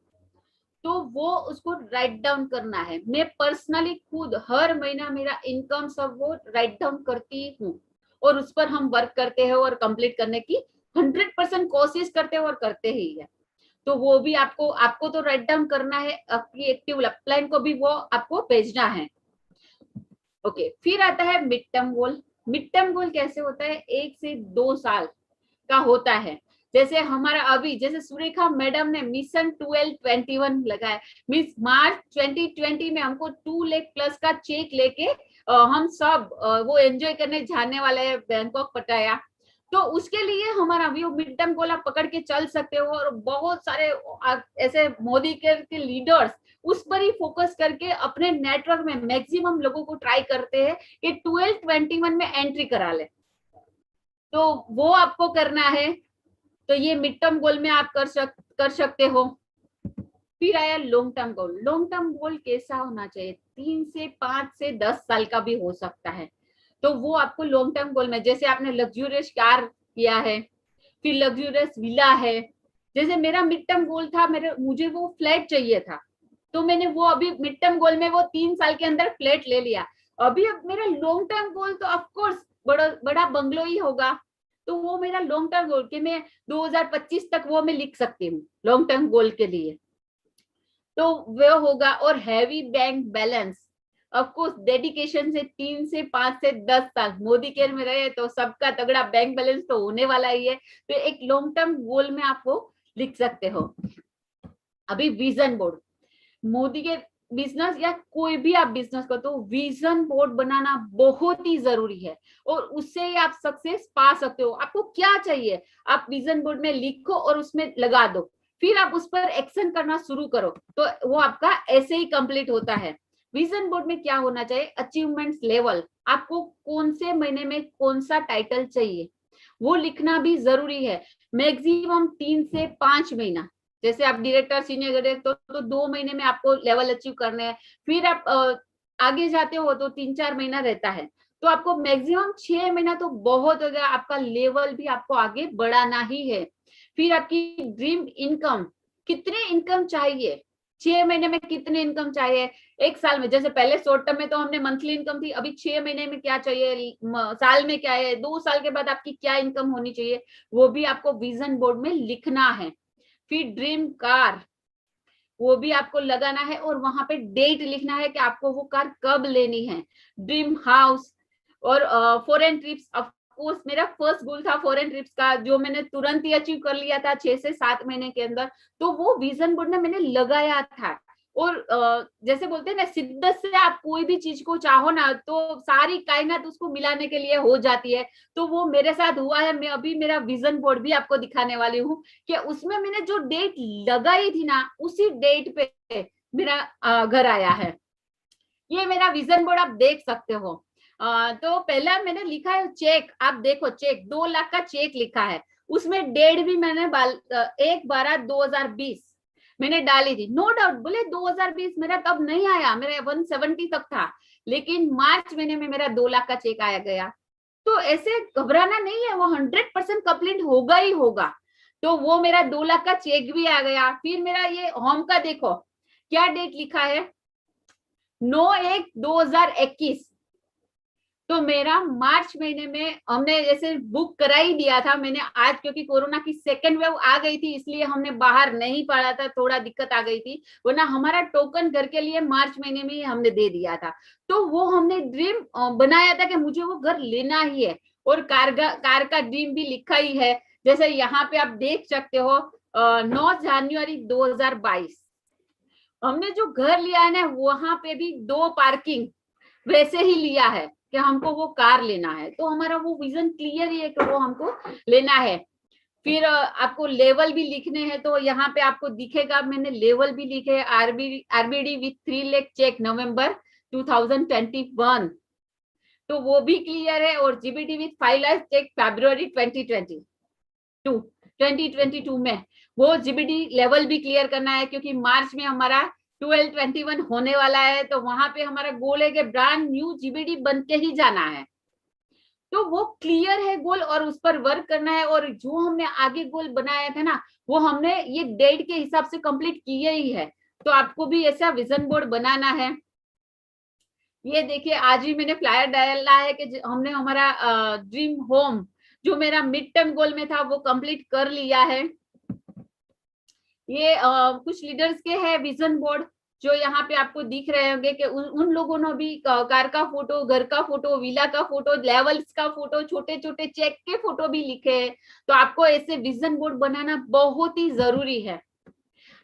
तो वो उसको राइट डाउन करना है। मैं पर्सनली खुद हर महीना मेरा इनकम सब वो राइट डाउन करती हूँ, और उस पर हम वर्क करते हैं और कंप्लीट करने की 100% कोशिश करते हैं और करते ही है। तो वो भी आपको तो राइट डाउन करना है, आपकी एक्टिव प्लान को भी वो आपको भेजना है। ओके, फिर आता है mid term goal. Mid term goal कैसे होता है, 1 से 2 साल का होता है। जैसे हमारा अभी जैसे सुरेखा मैडम ने मिशन 1221 लगाया, मीन्स मार्च 2020 में हमको 2 लाख प्लस का चेक लेके हम सब वो एंजॉय करने जाने वाले हैं बैंकॉक पटाया। तो उसके लिए हमारा भी मिड टर्म गोल आप पकड़ के चल सकते हो, और बहुत सारे ऐसे मोदी के लीडर्स उस पर ही फोकस करके अपने नेटवर्क में मैक्सिमम लोगों को ट्राई करते हैं कि 1221 में एंट्री करा ले। तो वो आपको करना है, तो ये मिड टर्म गोल में आप कर सकते हो। फिर आया long term goal. Long term goal कैसा होना चाहिए, 3 से 5 से 10 साल का भी हो सकता है। तो वो आपको लॉन्ग टर्म गोल में, जैसे आपने लग्जूरियस कार किया है, फिर लग्जूरियस विला है, जैसे मेरा मिड टर्म गोल था, मुझे वो फ्लैट चाहिए था, तो मैंने वो अभी मिड टर्म गोल में वो 3 साल के अंदर फ्लैट ले लिया। अभी अब मेरा लॉन्ग टर्म गोल तो ऑफकोर्स बड़ा बंगलो ही होगा, तो वो मेरा लॉन्ग टर्म गोल कि मैं 2025 तक वो मैं लिख सकती हूँ लॉन्ग टर्म गोल के लिए, तो वो होगा। और heavy bank balance, of course dedication से 3 से 5 से 10 साल मोदी केयर में रहे तो सबका तगड़ा बैंक बैलेंस तो होने वाला ही है, तो एक लॉन्ग टर्म गोल में आप वो लिख सकते हो। अभी विजन बोर्ड, मोदी के बिजनेस या कोई भी आप बिजनेस को, तो विजन बोर्ड बनाना बहुत ही जरूरी है, और उससे ही आप सक्सेस पा सकते हो। आपको क्या चाहिए आप विजन बोर्ड में लिखो और उसमें लगा दो, फिर आप उस पर एक्शन करना शुरू करो, तो वो आपका ऐसे ही कंप्लीट होता है। विजन बोर्ड में क्या होना चाहिए, अचीवमेंट्स लेवल, आपको कौन से महीने में कौन सा टाइटल चाहिए वो लिखना भी जरूरी है। मैक्सिमम 3 से 5 महीना, जैसे आप डायरेक्टर सीनियर डायरेक्टर तो 2 महीने में आपको लेवल अचीव करने हैं, फिर आप आगे जाते हो तो 3-4 महीना रहता है, तो आपको मैक्सिमम 6 महीना तो बहुत हो गया, आपका लेवल भी आपको आगे बढ़ाना ही है। फिर आपकी ड्रीम इनकम, कितने इनकम चाहिए, 6 महीने में कितने इनकम चाहिए, 1 साल में, जैसे पहले शॉर्ट टर्म में तो हमने मंथली इनकम थी, अभी 6 महीने में क्या चाहिए, साल में क्या है, 2 साल के बाद आपकी क्या इनकम होनी चाहिए, वो भी आपको विजन बोर्ड में लिखना है। फिर ड्रीम कार, वो भी आपको लगाना है और वहां पे डेट लिखना है कि आपको वो कार कब लेनी है। ड्रीम हाउस और फॉरेन ट्रिप्स, ऑफ कोर्स मेरा फर्स्ट गोल था फॉरेन ट्रिप्स का, जो मैंने तुरंत ही अचीव कर लिया था 6 से 7 महीने के अंदर, तो वो विजन बोर्ड में मैंने लगाया था। और जैसे बोलते हैं ना, शिद्दत से आप कोई भी चीज को चाहो ना तो सारी कायनात उसको मिलाने के लिए हो जाती है, तो वो मेरे साथ हुआ है। मैं अभी मेरा विजन बोर्ड भी आपको दिखाने वाली हूँ कि उसमें मैंने जो डेट लगाई थी ना, उसी डेट पे मेरा घर आया है। ये मेरा विजन बोर्ड आप देख सकते हो। तो पहला मैंने लिखा है चेक, आप देखो चेक 2 लाख का चेक लिखा है, उसमें डेट भी मैंने 1/12/2020 मैंने डाली थी। नो डाउट बोले 2020 मेरा तब नहीं आया, मेरा 170 तक था, लेकिन मार्च महीने में मेरा 2 लाख का चेक आया गया। तो ऐसे घबराना नहीं है, वो 100% कंप्लीट होगा ही होगा। तो वो मेरा 2 लाख का चेक भी आ गया। फिर मेरा ये होम का देखो क्या डेट लिखा है, 9/1/2021, तो मेरा मार्च महीने में हमने जैसे बुक करा ही दिया था मैंने आज, क्योंकि कोरोना की सेकेंड वेव आ गई थी इसलिए हमने बाहर नहीं पड़ा था, थोड़ा दिक्कत आ गई थी, वरना हमारा टोकन घर के लिए मार्च महीने में ही हमने दे दिया था। तो वो हमने ड्रीम बनाया था कि मुझे वो घर लेना ही है, और कार का ड्रीम भी लिखा ही है। जैसे यहाँ पे आप देख सकते हो 9 जनवरी 2022 हमने जो घर लिया है ना, वहां पे भी 2 पार्किंग वैसे ही लिया है कि हमको वो कार लेना है। तो हमारा वो विजन क्लियर ही है कि वो हमको लेना है। फिर आपको लेवल भी लिखने हैं, तो यहाँ पे आपको दिखेगा मैंने लेवल भी लिखे है, आरबीडी विथ 3 लाख चेक नवंबर 2021, तो वो भी क्लियर है। और जीबीडी विथ 5 लाख चेक फरवरी 2022 में वो जीबीडी लेवल भी क्लियर करना है, क्योंकि मार्च में हमारा 1221 होने वाला है। तो वहां पे हमारा गोल है कि ब्रांड न्यू जीबीडी बन के ही जाना है। तो वो क्लियर है गोल, और उस पर वर्क करना है। और जो हमने आगे गोल बनाया था ना, वो हमने ये डेट के हिसाब से कंप्लीट किए ही है। तो आपको भी ऐसा विजन बोर्ड बनाना है। ये देखिए, आज ही मैंने फ्लायर डाला है कि हमने हमारा ड्रीम होम जो मेरा मिड टर्म गोल में था वो कंप्लीट कर लिया है। ये कुछ लीडर्स के है विजन बोर्ड, जो यहाँ पे आपको दिख रहे होंगे कि उन लोगों ने भी कार का फोटो, घर का फोटो, विला का फोटो, लेवल्स का फोटो, छोटे छोटे चेक के फोटो भी लिखे हैं। तो आपको ऐसे विजन बोर्ड बनाना बहुत ही जरूरी है।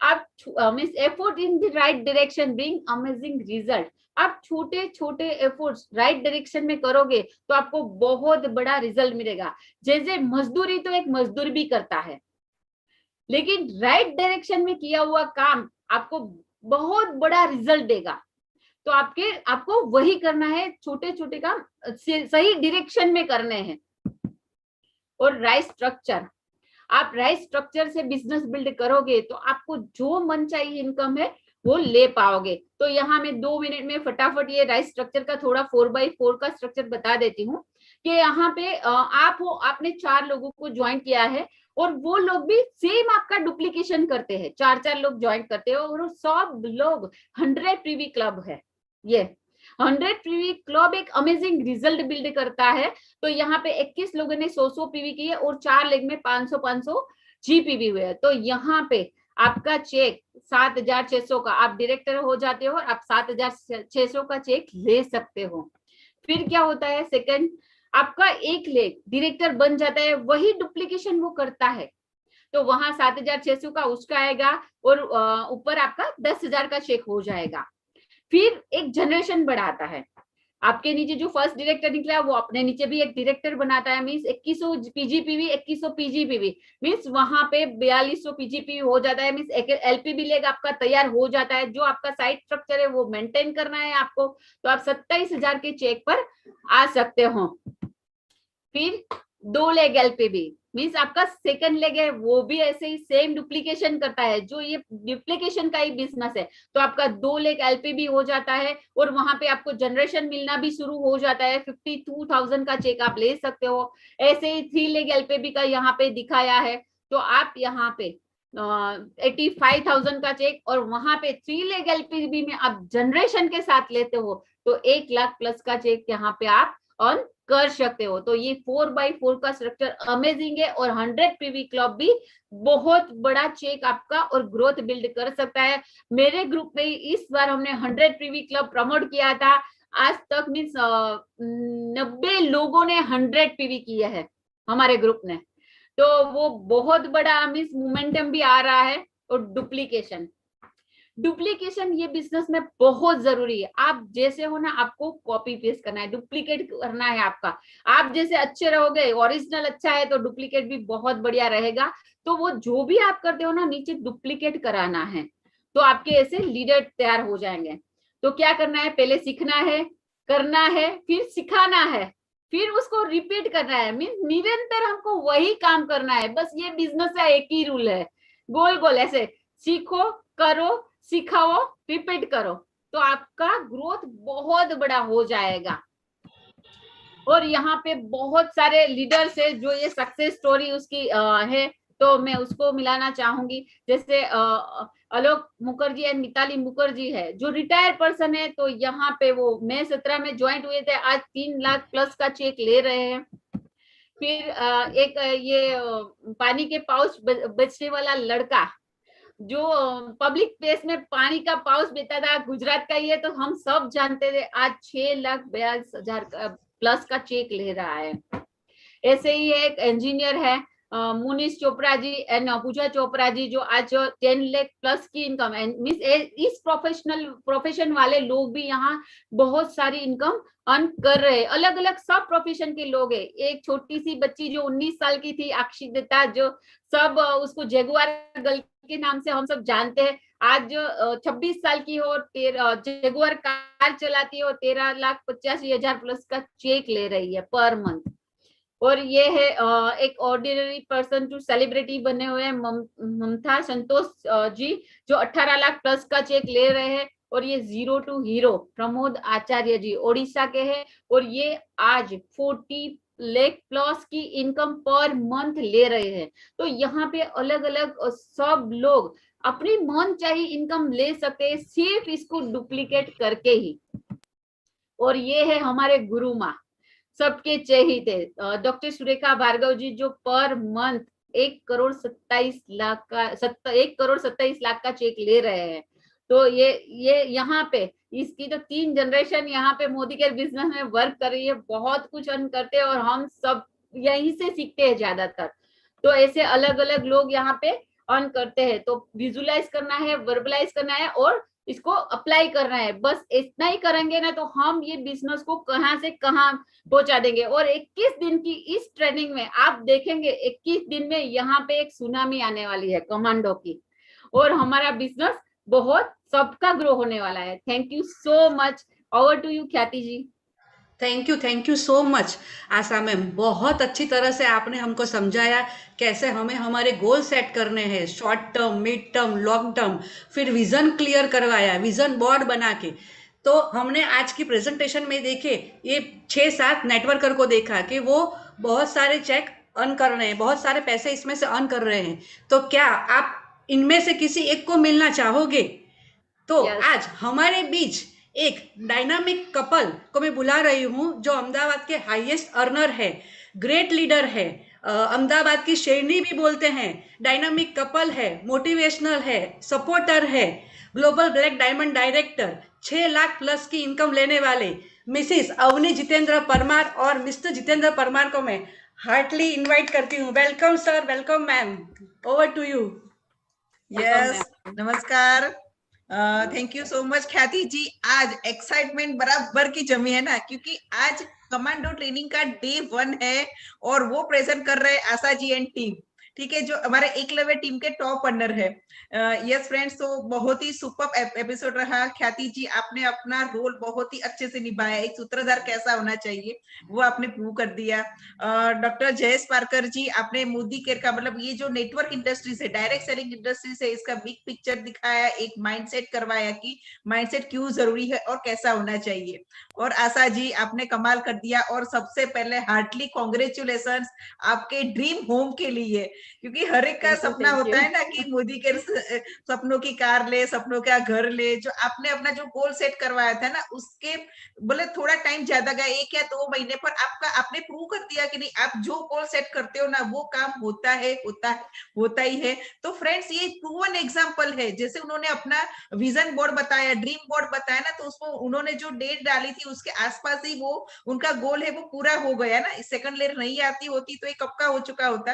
आप means effort in the right direction bring amazing result. आप छोटे छोटे एफर्ट्स राइट डायरेक्शन में करोगे तो आपको बहुत बड़ा रिजल्ट मिलेगा। जैसे मजदूरी तो एक मजदूर भी करता है, लेकिन राइट डायरेक्शन में किया हुआ काम आपको बहुत बड़ा रिजल्ट देगा। तो आपको वही करना है, छोटे छोटे काम सही डायरेक्शन में करने हैं। और राइट स्ट्रक्चर, आप राइट स्ट्रक्चर से बिजनेस बिल्ड करोगे तो आपको जो मन चाहिए इनकम है वो ले पाओगे। तो यहाँ मैं 2 मिनट में फटाफट ये राइट स्ट्रक्चर का थोड़ा 4x4 का स्ट्रक्चर बता देती हूँ कि यहाँ पे आप हो, आपने 4 लोगों को ज्वाइन किया है और वो लोग भी सेम आपका डुप्लीकेशन करते हैं। 4 लोग ज्वाइन करते हैं और सब लोग 100 प्रीवी क्लब है। ये 100 प्रीवी क्लब एक अमेजिंग रिजल्ट बिल्ड करता है। तो यहाँ पे 21 लोगों ने 100 पीवी की है और 4 लेग में 500 जीपीवी हुए। तो यहाँ पे आपका चेक 7,600 का, आप डायरेक्टर हो जाते हो और आप 7,600 का चेक ले सकते हो। फिर क्या होता है, सेकंड आपका एक लेग डायरेक्टर बन जाता है, वही डुप्लीकेशन वो करता है। तो वहां 7,600 का उसका आएगा और ऊपर आपका 10,000 का चेक हो जाएगा। फिर एक जनरेशन बढ़ाता है, आपके नीचे जो फर्स्ट डायरेक्टर निकला है वो अपने नीचे भी एक डायरेक्टर बनाता है। मींस 2100 पीजीपीवी 2100 पीजीपीवी मींस वहां पे 4200 पीजीपीवी हो जाता है। मींस एक एलपीबी लेग आपका तैयार हो जाता है। जो आपका साइट स्ट्रक्चर है वो मेंटेन करना है आपको, तो आप 27,000 के चेक पर आ सकते हो। फिर 2 लेग एलपीबी मींस आपका सेकंड लेग है वो भी ऐसे ही सेम डुप्लीकेशन करता है, जो ये डुप्लीकेशन का ही बिजनेस है। तो आपका 2 लेग एलपीबी हो जाता है और वहां पे आपको जनरेशन मिलना भी शुरू हो जाता है। 52,000 का चेक आप ले सकते हो। ऐसे ही 3 लेग एलपीबी का यहाँ पे दिखाया है, तो आप यहाँ पे 85,000 का चेक और वहां पे 3 लेग एलपीबी में आप जनरेशन के साथ लेते हो तो 1 लाख प्लस का चेक यहाँ पे आप अर्न कर सकते हो। तो ये 4x4 का स्ट्रक्चर अमेजिंग है और 100 पीवी क्लब भी बहुत बड़ा चेक आपका और ग्रोथ बिल्ड कर सकता है। मेरे ग्रुप में इस बार हमने 100 पीवी क्लब प्रमोट किया था। आज तक मीन्स 90 लोगों ने 100 पीवी किया है हमारे ग्रुप ने। तो वो बहुत बड़ा मीन्स मोमेंटम भी आ रहा है। और डुप्लीकेशन ये बिजनेस में बहुत जरूरी है। आप जैसे हो ना, आपको कॉपी पेस्ट करना है, डुप्लीकेट करना है आपका। आप जैसे अच्छे रहोगे, ओरिजिनल अच्छा है तो डुप्लीकेट भी बहुत बढ़िया रहेगा। तो वो जो भी आप करते हो ना, नीचे डुप्लीकेट कराना है, तो आपके ऐसे लीडर तैयार हो जाएंगे। तो क्या करना है, पहले सीखना है, करना है, फिर सिखाना है, फिर उसको रिपीट करना है। मीन्स निरंतर हमको वही काम करना है। बस ये बिजनेस का एक ही रूल है, गोल गोल ऐसे सीखो, करो, सिखाओ, रिपीट करो, तो आपका ग्रोथ बहुत बड़ा हो जाएगा। और यहाँ पे बहुत सारे लीडर्स है जो ये सक्सेस स्टोरी उसकी है, तो मैं उसको मिलाना चाहूंगी। जैसे आलोक मुखर्जी एंड मिताली मुखर्जी है जो रिटायर पर्सन है। तो यहाँ पे वो मई 17 में ज्वाइंट हुए थे, आज 3 लाख प्लस का चेक ले रहे हैं। फिर एक ये पानी के पाउच बेचने वाला लड़का जो पब्लिक प्लेस में पानी का पाउच बेचता था, गुजरात का ही है, तो हम सब जानते थे। आज 6,42,000 प्लस का चेक ले रहा है। ऐसे ही एक इंजीनियर है मुनीश चोपड़ा जी एंड पूजा चोपड़ा जी, जो आज 10 लाख प्लस की इनकम एंड मीन्स इस प्रोफेशन वाले लोग भी यहाँ बहुत सारी इनकम अर्न कर रहे हैं। अलग अलग सब प्रोफेशन के लोग हैं। एक छोटी सी बच्ची जो 19 साल की थी, अक्षिता, जो सब उसको जगुआर गर्ल के नाम से हम सब जानते हैं, आज 26 साल की हो, जगुआर कार चलाती हो, 13,85,000 प्लस का चेक ले रही है पर मंथ। और ये है एक ऑर्डिनरी पर्सन टू सेलिब्रिटी बने हुए हैं ममता संतोष जी, जो 18 लाख प्लस का चेक ले रहे हैं। और ये जीरो टू हीरो प्रमोद आचार्य जी ओडिशा के हैं, और ये आज 40 लाख प्लस की इनकम पर मंथ ले रहे हैं। तो यहाँ पे अलग अलग सब लोग अपनी मन चाहिए इनकम ले सकते हैं, सिर्फ इसको डुप्लीकेट करके ही। और ये है हमारे गुरु माँ, सबके चहेते डॉक्टर सुरेखा भार्गव जी, जो पर मंथ 1,27,00,000 का 1,27,00,000 का चेक ले रहे हैं। तो ये यहाँ पे इसकी तो 3 जनरेशन यहाँ पे मोदी केयर बिजनेस में वर्क कर रही है, बहुत कुछ अर्न करते हैं, और हम सब यहीं से सीखते हैं ज्यादातर। तो ऐसे अलग अलग लोग यहाँ पे अर्न करते हैं। तो विजुलाइज करना है, वर्बलाइज करना है और इसको अप्लाई करना है, बस इतना ही करेंगे ना तो हम ये बिजनेस को कहां से कहां पहुंचा देंगे। और 21 दिन की इस ट्रेनिंग में आप देखेंगे 21 दिन में यहाँ पे एक सुनामी आने वाली है कमांडो की, और हमारा बिजनेस बहुत सबका ग्रो होने वाला है। Thank you so much. Over to you Khyati ji. Thank you so much Asha ma'am. बहुत अच्छी तरह से आपने हमको समझाया कैसे हमें हमारे गोल सेट करने हैं, short term, mid term, long term, फिर विजन क्लियर करवाया, विजन बोर्ड बना के। तो हमने आज की प्रेजेंटेशन में देखे ये 6-7 नेटवर्कर को देखा कि वो बहुत सारे चेक अर्न कर रहे हैं, बहुत सारे पैसे इसमें से अर्न कर रहे हैं। तो क्या आप इनमें से किसी एक को मिलना चाहोगे? तो Yes. आज हमारे बीच एक डायनामिक कपल को मैं बुला रही हूँ, जो अहमदाबाद के हाईएस्ट अर्नर है, ग्रेट लीडर है, अहमदाबाद की शेरनी भी बोलते हैं, डायनामिक कपल है, मोटिवेशनल है, सपोर्टर है, global black diamond director, 6 lakh plus की इनकम लेने वाले मिसिस अवनी जितेंद्र परमार और मिस्टर जितेंद्र परमार को मैं हार्टली इनवाइट करती हूँ। Welcome sir, welcome ma'am, over to you. Yes, नमस्कार। Thank you so much Khyati ji. आज एक्साइटमेंट बराबर की जमी है ना, क्योंकि आज कमांडो ट्रेनिंग का डे 1 है और वो प्रेजेंट कर रहे हैं आशा जी एंड टीम, ठीक है, जो हमारे एकलव्य टीम के टॉप अर्नर है। यस फ्रेंड्स, तो बहुत ही सुपर एपिसोड रहा। ख्याति जी, आपने अपना रोल बहुत ही अच्छे से निभाया। एक सूत्रधार कैसा होना चाहिए वो आपने प्रूव कर दिया। डॉक्टर जयेश पारकर जी, आपने मोदी केयर का मतलब ये जो नेटवर्क इंडस्ट्री से, डायरेक्ट सेलिंग इंडस्ट्री से, इसका बिग पिक्चर दिखाया, एक माइंडसेट करवाया कि माइंडसेट क्यों जरूरी है और कैसा होना चाहिए। और आशा जी, आपने कमाल कर दिया। और सबसे पहले हार्टली कॉन्ग्रेचुलेशन आपके ड्रीम होम के लिए, क्योंकि हर एक का सपना होता है ना कि मोदी के सपनों की कार ले, सपनों का घर ले। जो आपने अपना जो गोल सेट करवाया था ना, उसके बोले थोड़ा टाइम ज्यादा गया, 1 या 2 महीने, पर आपने प्रूव कर दिया कि नहीं, आप जो गोल सेट करते हो ना वो काम होता ही है। तो फ्रेंड्स, ये प्रूवन एग्जाम्पल है। जैसे उन्होंने अपना विजन बोर्ड बताया, ड्रीम बोर्ड बताया ना, तो उसको उन्होंने जो डेट डाली थी उसके आसपास ही वो उनका गोल है वो पूरा हो गया ना। सेकंड लेयर नहीं आती होती तो ये कब का हो चुका होता।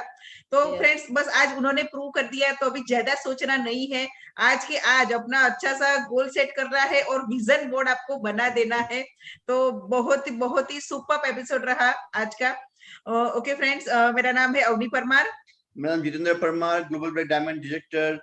तो फ्रेंड्स, बस आज उन्होंने प्रूव कर दिया, तो अभी ज्यादा सोचना नहीं है। आज के आज अपना अच्छा सा गोल सेट करना है और विजन बोर्ड आपको बना देना है। तो बहुत ही सुपर एपिसोड रहा आज का। ओके फ्रेंड्स, मेरा नाम है अवनी परमार। मेरा नाम Jitendra Parmar, global black diamond director,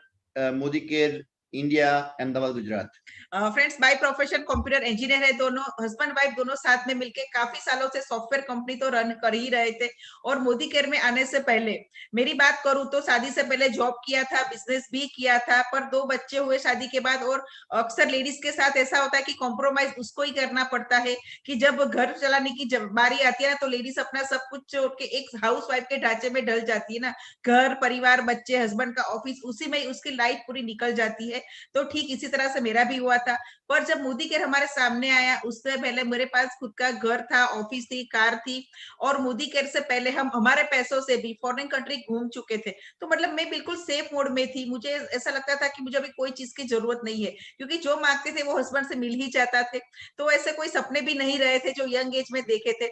Modi care India, Ahmedabad, Gujarat. Friends, by profession computer engineer है दोनों, हस्बैंड वाइफ दोनों साथ में मिलके काफी सालों से सॉफ्टवेयर कंपनी तो रन कर ही रहे थे। और मोदी केयर में आने से पहले मेरी बात करूं तो शादी से पहले जॉब किया था, बिजनेस भी किया था, पर 2 बच्चे हुए शादी के बाद। और अक्सर लेडीज के साथ ऐसा होता है कि कॉम्प्रोमाइज उसको ही करना पड़ता है कि जब घर चलाने की जब बारी आती है ना, तो लेडीज अपना सब कुछ छोड़ के एक हाउस वाइफ के ढांचे में ढल जाती है ना। घर परिवार, बच्चे, हस्बैंड का ऑफिस, उसी में उसकी लाइफ पूरी निकल जाती है। है। तो ठीक इसी तरह से मेरा भी हुआ था। पर जब मोदी केयर हमारे सामने आया, उससे पहले मेरे पास खुद का घर था, ऑफिस थी, कार थी, और मोदी केयर से पहले हम हमारे पैसों से भी फॉरेन कंट्री घूम चुके थे। तो मतलब मैं बिल्कुल सेफ मोड में थी। मुझे ऐसा लगता था कि मुझे अभी कोई चीज की जरूरत नहीं है, क्योंकि जो मांगते थे वो हस्बैंड से मिल ही जाता थे। तो ऐसे कोई सपने भी नहीं रहे थे जो यंग एज में देखे थे।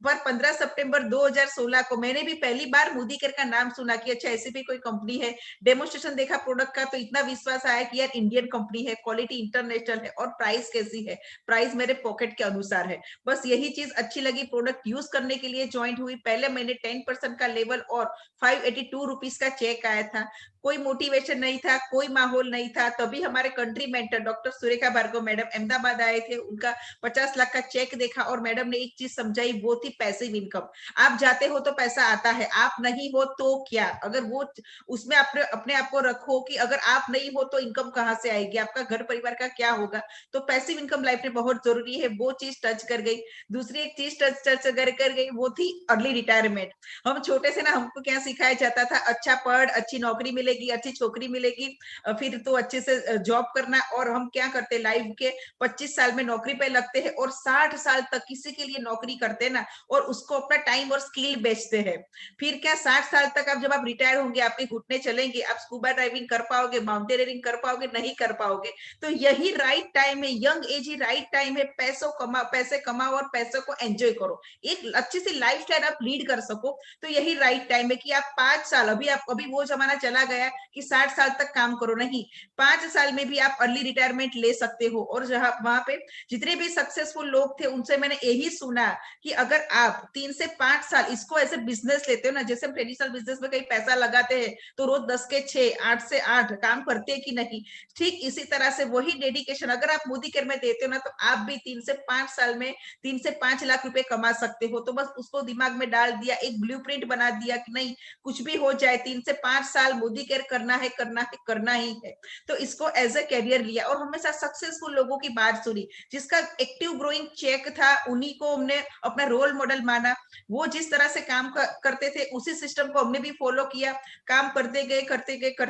पर 15 सितंबर 2016 को मैंने भी पहली बार मोदी केयर का नाम सुना कि अच्छा ऐसी भी कोई कंपनी है। डेमोस्ट्रेशन देखा प्रोडक्ट का तो इतना विश्वास आया कि यार इंडियन कंपनी है, क्वालिटी इंटरनेशनल है, और प्राइस कैसी है, प्राइस मेरे पॉकेट के अनुसार है। बस यही चीज अच्छी लगी। प्रोडक्ट यूज करने के लिए ज्वाइन हुई। पहले महीने 10% का लेवल और 582 रुपीज का चेक आया था। कोई मोटिवेशन नहीं था, कोई माहौल नहीं था। तभी हमारे country mentor doctor Surekha Bhargav madam Ahmedabad आए थे। उनका 50 लाख का चेक देखा और मैडम ने एक चीज समझाई, वो थी पैसिव इनकम। आप जाते हो तो पैसा आता है, आप नहीं हो तो क्या? अगर वो उसमें अपने आप को रखो कि अगर आप नहीं हो तो इनकम कहाँ से आएगी, आपका घर परिवार का क्या होगा? तो पैसिव इनकम लाइफ में बहुत जरूरी है। वो चीज टच कर गई। दूसरी एक चीज टच कर गई, वो थी अर्ली रिटायरमेंट। हम छोटे से ना, हमको क्या सिखाया जाता था, अच्छा पढ़, अच्छी नौकरी मिलेगी, अच्छी छोकरी मिलेगी, फिर तो अच्छे से जॉब करना। और हम क्या करते, लाइफ के 25 साल में नौकरी पे लगते हैं और 60 साल तक किसी के लिए नौकरी करते हैं ना, और उसको अपना टाइम और स्किल बेचते हैं। फिर क्या 60 साल तक आप जब आप रिटायर होंगे, आपके घुटने चलेंगे, आप स्कूबा ड्राइविंग कर पाओगे, माउंटेनियरिंग कर पाओगे? नहीं कर पाओगे। तो यही राइट टाइम है, यंग एज ही राइट टाइम है। पैसे कमाओ और पैसों को एंजॉय करो, एक अच्छी सी लाइफ स्टाइल आप लीड कर सको। तो यही राइट टाइम है कि आप 5 साल, अभी वो जमाना चला गया कि 60 साल तक काम करो, नहीं, 5 साल में भी आप अर्ली रिटायरमेंट ले सकते हो। और जहां वहां पे जितने भी सक्सेसफुल लोग थे, उनसे मैंने यही सुना कि अगर आप 3 से 5 साल इसको ऐसे बिजनेस लेते हो ना, जैसे हम ट्रेडिशनल बिजनेस में कहीं पैसा लगाते हैं तो रोज 10 के 6, 8 से 8 काम करते हैं कि नहीं, ठीक इसी तरह से वही डेडिकेशन अगर आप मोदी केयर में देते हो ना, तो आप भी 3 से 5 साल में 3 से 5 लाख रुपए कमा सकते हो। तो बस उसको दिमाग में डाल दिया, एक ब्लूप्रिंट बना दिया कि नहीं, कुछ भी हो जाए 3 से 5 साल मोदी केयर करना है, करना है, करना ही है। तो इसको एज ए कैरियर लिया और हमेशा सक्सेसफुल लोगों की बात सुनी, जिसका एक्टिव ग्रोइंग चेक था, उन्हीं को हमने अपना रोल मॉडल माना। वो जिस तरह से काम करते थे, उसी सिस्टम को हमने भी फॉलो किया। काम करते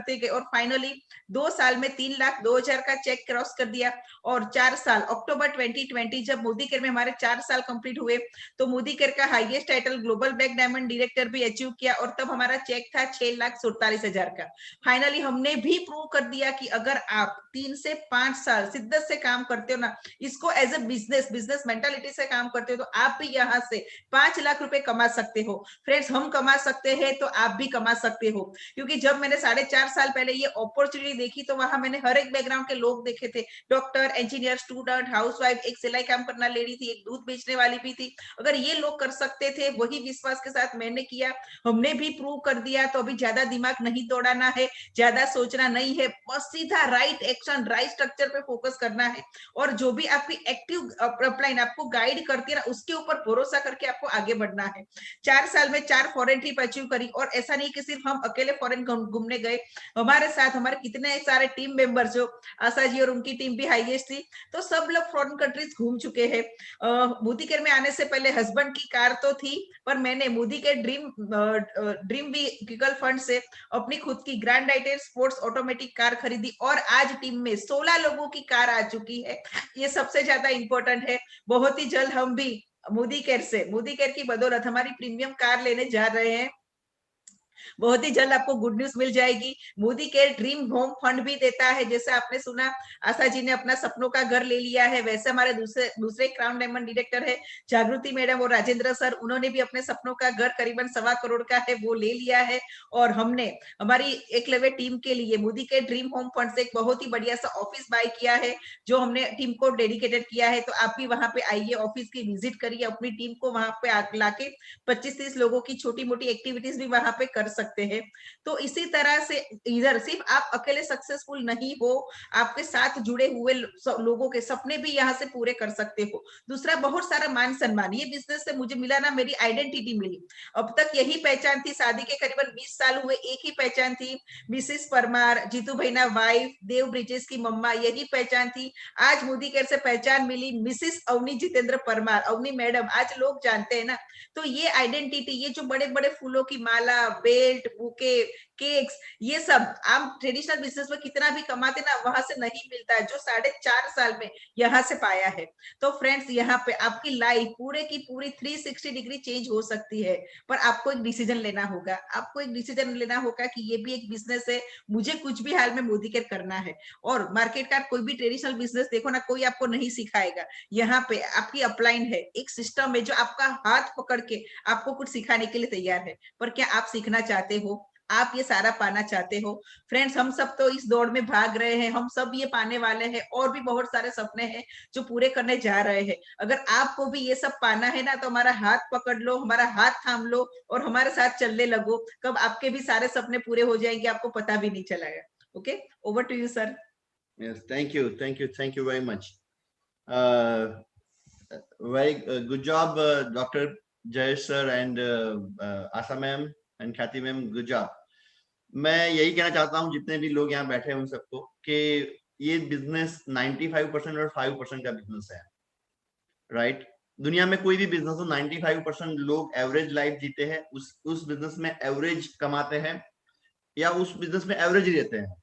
गए और फाइनली 2 साल में 3,02,000 का चेक क्रॉस कर दिया। और 4 साल अक्टूबर 2020 जब मोदी केयर में हमारे 4 साल कंप्लीट हुए, तो मोदी केयर का highest title global black diamond director भी अचीव किया। और तब हमारा चेक था 6,47,000 का। फाइनली हमने भी प्रूव कर दिया कि अगर आप 3 से 5 साल शिद्दत से काम करते हो ना, इसको एज ए बिजनेस मेंटालिटी से काम करते हो, तो आप भी यहाँ से 5 लाख रुपए कमा सकते हो। फ्रेंड्स, हम कमा सकते हैं तो आप भी कमा सकते हो। क्योंकि जब मैंने 4.5 साल पहले ये अपॉर्चुनिटी देखी, तो वहां मैंने हर एक बैकग्राउंड के लोग देखे थे, डॉक्टर, इंजीनियर, स्टूडेंट, हाउसवाइफ, एक सिलाई काम करना लेडी थी, एक दूध बेचने वाली भी थी। अगर ये लोग कर सकते थे, वही विश्वास के साथ मैंने किया, हमने भी प्रूव कर दिया। तो अभी ज्यादा दिमाग नहीं दौड़ाना है, ज्यादा सोचना नहीं है, बस सीधा राइट एक्शन, राइट स्ट्रक्चर पे फोकस करना है। और जो भी आपकी एक्टिव अपलाइन आपको गाइड करती है ना, उसके ऊपर भरोसा करके आपको आगे बढ़ना है। 4 साल में 4 फॉरेन ट्रिप अचीव करी। और ऐसा नहीं कि सिर्फ हम अकेले फॉरेन घूमने गए, हमारे साथ हमारे कितने सारे टीम मेंबर्स, जो आशा जी और उनकी टीम भी हाईएस्ट थी, तो सब लोग फॉरेन कंट्रीज घूम चुके हैं। मोदी केयर में आने से पहले हस्बैंड की कार तो थी, पर मैंने Modi care dream vehicle fund से अपनी खुद की grand Itel sports automatic car खरीदी। और आज टीम में 16 लोगों की कार आ चुकी है। ये सबसे ज्यादा इंपॉर्टेंट है। बहुत ही जल्द हम भी मोदी केयर की बदौलत हमारी प्रीमियम कार लेने जा रहे हैं। बहुत ही जल्द आपको गुड न्यूज मिल जाएगी। Modi care dream home fund भी देता है। जैसे आपने सुना, आशा जी ने अपना सपनों का घर ले लिया है, वैसे हमारे दूसरे क्राउन डायमंड डायरेक्टर है जागृति मैडम और राजेंद्र सर, उन्होंने भी अपने सपनों का घर करीबन 1.25 करोड़ का है, वो ले लिया है। और हमने हमारी एकलव्य टीम के लिए Modi care dream home fund से एक बहुत ही बढ़िया सा ऑफिस बाय किया है, जो हमने टीम को डेडिकेटेड किया है। तो आप भी वहां पे आइए, ऑफिस की विजिट करिए, अपनी टीम को वहां पे लाके 25-30 लोगों की छोटी मोटी एक्टिविटीज भी वहां पे कर सकते हैं। तो इसी तरह से इधर सिर्फ आप अकेले सक्सेसफुल नहीं हो, आपके साथ जुड़े हुए लोगों के सपने भी यहाँ से पूरे कर सकते हो। दूसरा, बहुत सारा मान सम्मान, ये बिजनेस से मुझे मिला ना, मेरी आइडेंटिटी मिली। अब तक यही पहचान थी, शादी के करीबन 20 साल हुए, एक ही पहचान थी, मिसिस परमार, जीतू भैया वाइफ, देव ब्रिजेश की मम्मा, यही पहचान थी। आज मोदी केयर से पहचान मिली, मिसिस अवनी जितेंद्र परमार, अवनी मैडम आज लोग जानते हैं ना। तो ये आइडेंटिटी, ये जो बड़े बड़े फूलों की माला, बेल्ट, बुके, केक्स, ये सब आप ट्रेडिशनल बिजनेस में कितना भी कमाते ना, वहां से नहीं मिलता है, जो 4.5 साल में यहाँ से पाया है। तो फ्रेंड्स, यहाँ पे आपकी लाइफ पूरे की पूरी 360 डिग्री चेंज हो सकती है, पर आपको एक डिसीजन लेना होगा। आपको एक डिसीजन लेना होगा कि ये भी एक बिजनेस है, मुझे कुछ भी हाल में मोदी केयर करना है। और मार्केट का कोई भी ट्रेडिशनल बिजनेस देखो ना, कोई आपको नहीं सिखाएगा। यहाँ पे आपकी अपलाइन है, एक सिस्टम है जो आपका हाथ पकड़ के आपको कुछ सिखाने के लिए तैयार है। पर क्या आप सीखना चाहते हो? आप ये सारा पाना चाहते हो? फ्रेंड्स, हम सब तो इस दौड़ में भाग रहे हैं, हम सब ये पाने वाले हैं, और भी बहुत सारे सपने हैं जो पूरे करने जा रहे हैं। अगर आपको भी ये सब पाना है ना, तो हमारा हाथ पकड़ लो, हमारा हाथ थाम लो और हमारे साथ चलने लगो। कब आपके भी सारे सपने पूरे हो जाएंगे, आपको पता भी नहीं चलेगा। Okay, over to you sir. Yes, thank you very much. Very good job, Dr. Jayesh sir and Asa ma'am and Khyati ma'am, good job. मैं यही कहना चाहता हूँ जितने भी लोग यहाँ बैठे हैं उन सबको कि ये बिजनेस 95% और 5% का बिजनेस है, राइट? दुनिया में कोई भी बिजनेस हो, 95% लोग एवरेज लाइफ जीते हैं, उस बिजनेस में एवरेज कमाते हैं या उस बिजनेस में एवरेज ही रहते हैं,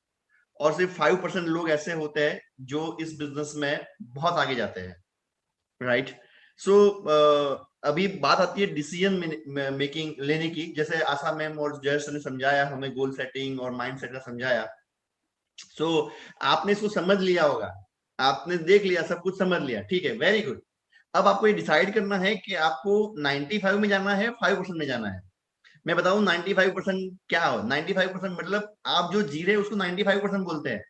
और सिर्फ 5% लोग ऐसे होते हैं जो इस बिजनेस में बहुत आगे जाते हैं, राइट? सो अभी बात आती है डिसीजन मेकिंग लेने की। जैसे आशा मैम और जयेश ने समझाया, हमें गोल सेटिंग और माइंड सेट का समझाया। सो आपने इसको समझ लिया होगा, आपने देख लिया, सब कुछ समझ लिया, ठीक है, वेरी गुड। अब आपको ये डिसाइड करना है कि आपको 95 में जाना है, 5% में जाना है। मैं बताऊं 95% क्या हो? 95% मतलब आप जो जी रहे हैं उसको 95% बोलते हैं,